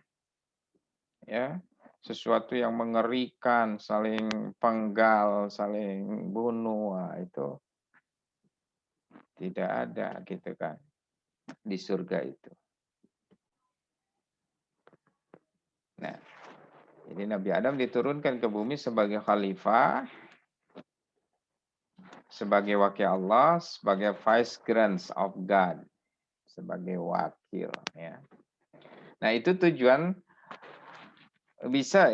ya, sesuatu yang mengerikan, saling penggal, saling bunuh, itu tidak ada gitu kan di surga itu. Nah, jadi Nabi Adam diturunkan ke bumi sebagai khalifah, sebagai wakil Allah, sebagai vicegerent of God, sebagai wakil ya. Nah, itu tujuan bisa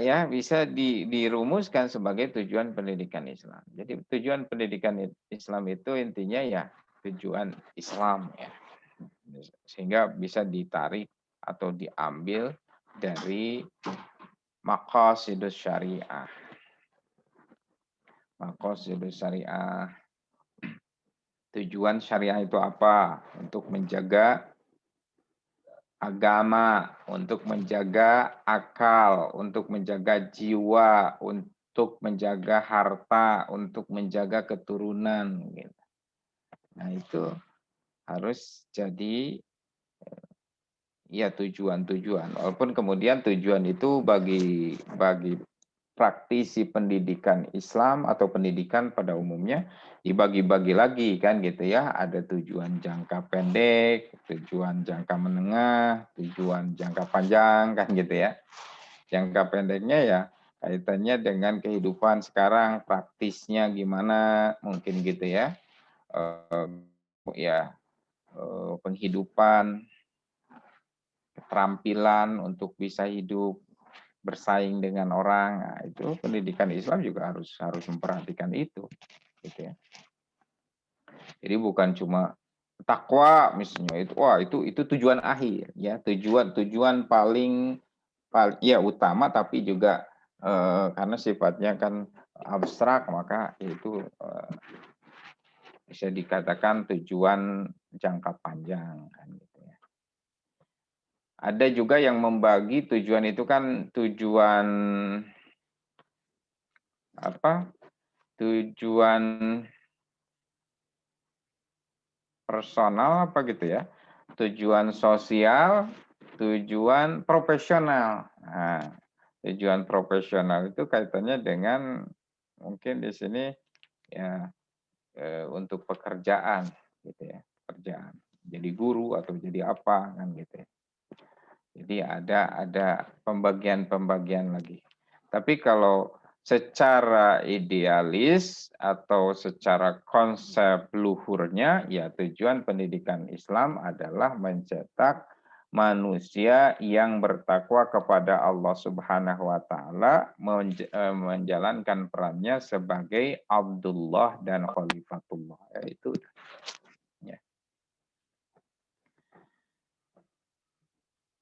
dirumuskan sebagai tujuan pendidikan Islam. Jadi tujuan pendidikan Islam itu intinya ya tujuan Islam ya. Sehingga bisa ditarik atau diambil dari maqasidus syariah. Maqasidus syariah. Tujuan syariah itu apa? Untuk menjaga agama, untuk menjaga akal, untuk menjaga jiwa, untuk menjaga harta, untuk menjaga keturunan. Nah, itu harus jadi ya tujuan-tujuan. Walaupun kemudian tujuan itu bagi praktisi pendidikan Islam atau pendidikan pada umumnya dibagi-bagi lagi kan gitu ya. Ada tujuan jangka pendek, tujuan jangka menengah, tujuan jangka panjang kan gitu ya. Jangka pendeknya ya kaitannya dengan kehidupan sekarang, praktisnya gimana mungkin gitu ya. Penghidupan, keterampilan untuk bisa hidup bersaing dengan orang. Nah, itu pendidikan Islam juga harus memperhatikan itu gitu ya. Jadi bukan cuma takwa misalnya itu tujuan akhir ya, tujuan paling ya utama, tapi juga karena sifatnya kan abstrak, maka itu bisa dikatakan tujuan jangka panjang kan gitu ya. Ada juga yang membagi tujuan itu kan tujuan tujuan personal apa gitu ya, tujuan sosial, tujuan profesional. Nah, tujuan profesional itu kaitannya dengan mungkin di sini ya untuk pekerjaan gitu ya, pekerjaan. Jadi guru atau jadi apa kan gitu ya. Jadi ada pembagian lagi. Tapi kalau secara idealis atau secara konsep luhurnya, ya tujuan pendidikan Islam adalah mencetak manusia yang bertakwa kepada Allah Subhanahu wa taala, menjalankan perannya sebagai Abdullah dan Khalifatullah. Itu ya.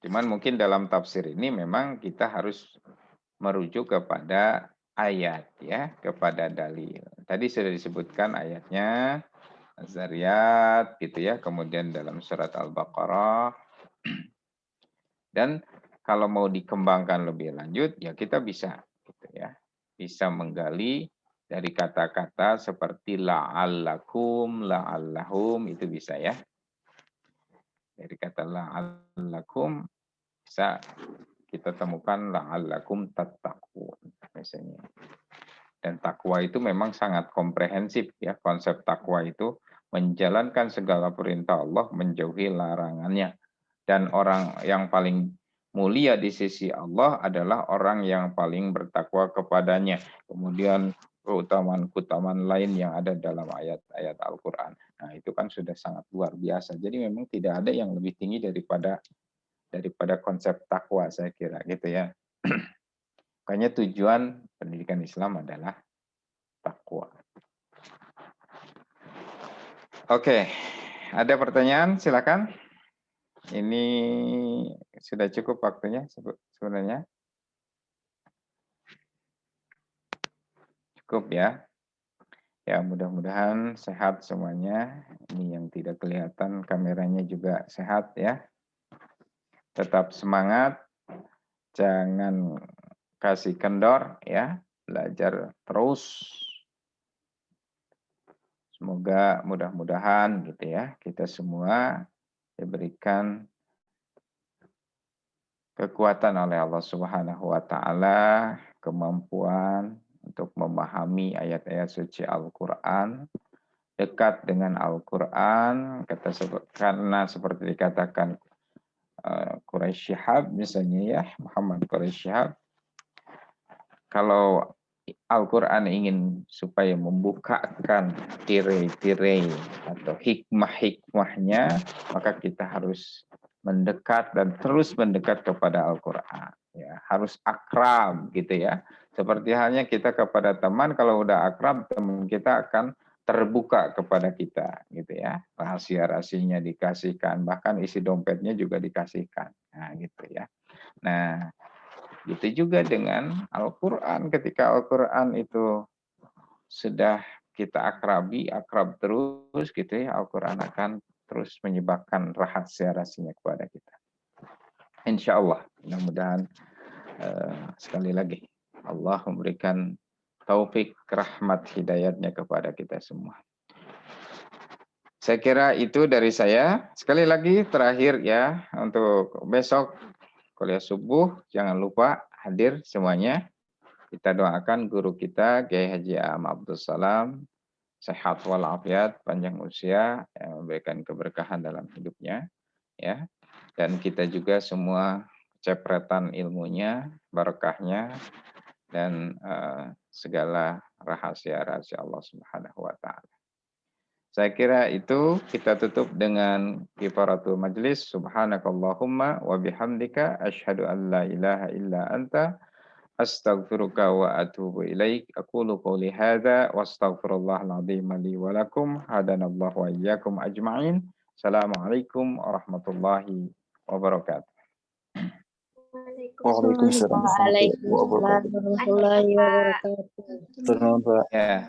Cuman mungkin dalam tafsir ini memang kita harus merujuk kepada ayat ya, kepada dalil. Tadi sudah disebutkan ayatnya Az-Zariyat gitu ya, kemudian dalam surat Al-Baqarah. Dan kalau mau dikembangkan lebih lanjut ya kita bisa gitu ya. Bisa menggali dari kata-kata seperti la'allakum, la'allahum, itu bisa ya. Dari kata la'allakum bisa kita temukan la'allakum tattaqun misalnya. Dan takwa itu memang sangat komprehensif ya. Konsep takwa itu menjalankan segala perintah Allah, menjauhi larangannya. Dan orang yang paling mulia di sisi Allah adalah orang yang paling bertakwa kepadanya. Kemudian keutamaan lain yang ada dalam ayat-ayat Al-Quran. Nah, itu kan sudah sangat luar biasa. Jadi memang tidak ada yang lebih tinggi daripada konsep takwa, saya kira gitu ya. Makanya tujuan pendidikan Islam adalah takwa. Oke, ada pertanyaan? Silakan. Ini sudah cukup waktunya sebenarnya. Cukup ya. Ya, mudah-mudahan sehat semuanya. Ini yang tidak kelihatan, kameranya juga sehat ya. Tetap semangat. Jangan kasih kendor ya. Belajar terus. Semoga mudah-mudahan gitu ya, kita semua diberikan kekuatan oleh Allah Subhanahu wa taala, kemampuan untuk memahami ayat-ayat suci Al-Qur'an, dekat dengan Al-Qur'an, karena seperti dikatakan Quraisy Shihab misalnya ya, Muhammad Quraisy Shihab, kalau Al-Quran ingin supaya membukakan tirai-tirai atau hikmah-hikmahnya, maka kita harus mendekat dan terus mendekat kepada Al-Quran. Ya, harus akrab gitu ya. Seperti halnya kita kepada teman, kalau udah akrab, teman kita akan terbuka kepada kita gitu ya. Rahasia-rahasianya dikasihkan, bahkan isi dompetnya juga dikasihkan. Nah, gitu ya. Nah, gitu juga dengan Al-Quran. Ketika Al-Quran itu sudah kita akrab terus gitu ya, Al-Quran akan terus menyebabkan rahasia-rahasianya kepada kita. Insya Allah, mudah-mudahan sekali lagi Allah memberikan taufik, rahmat, hidayatnya kepada kita semua. Saya kira itu dari saya. Sekali lagi terakhir ya, untuk besok kuliah subuh, jangan lupa hadir semuanya. Kita doakan guru kita, Kiai Haji Am Abdul Salam, sehat walafiat, panjang usia, yang memberikan keberkahan dalam hidupnya. Ya, dan kita juga semua cepretan ilmunya, barokahnya, dan segala rahasia-rahasia Allah Subhanahu wa Ta'ala. Saya kira itu kita tutup dengan kifaratul majlis. Subhanakallahumma wa bihamdika asyhadu an la ilaha illa anta astaghfiruka wa atubu ilaik. Aqulu qouli hadza wa astaghfirullahal azim li wa lakum. Hadanallahu wa iyyakum ajma'in. Assalamualaikum warahmatullahi wabarakatuh. Waalaikumsalam warahmatullahi wabarakatuh. Waalaikumsalam warahmatullahi wabarakatuh. Terima kasih. Ya.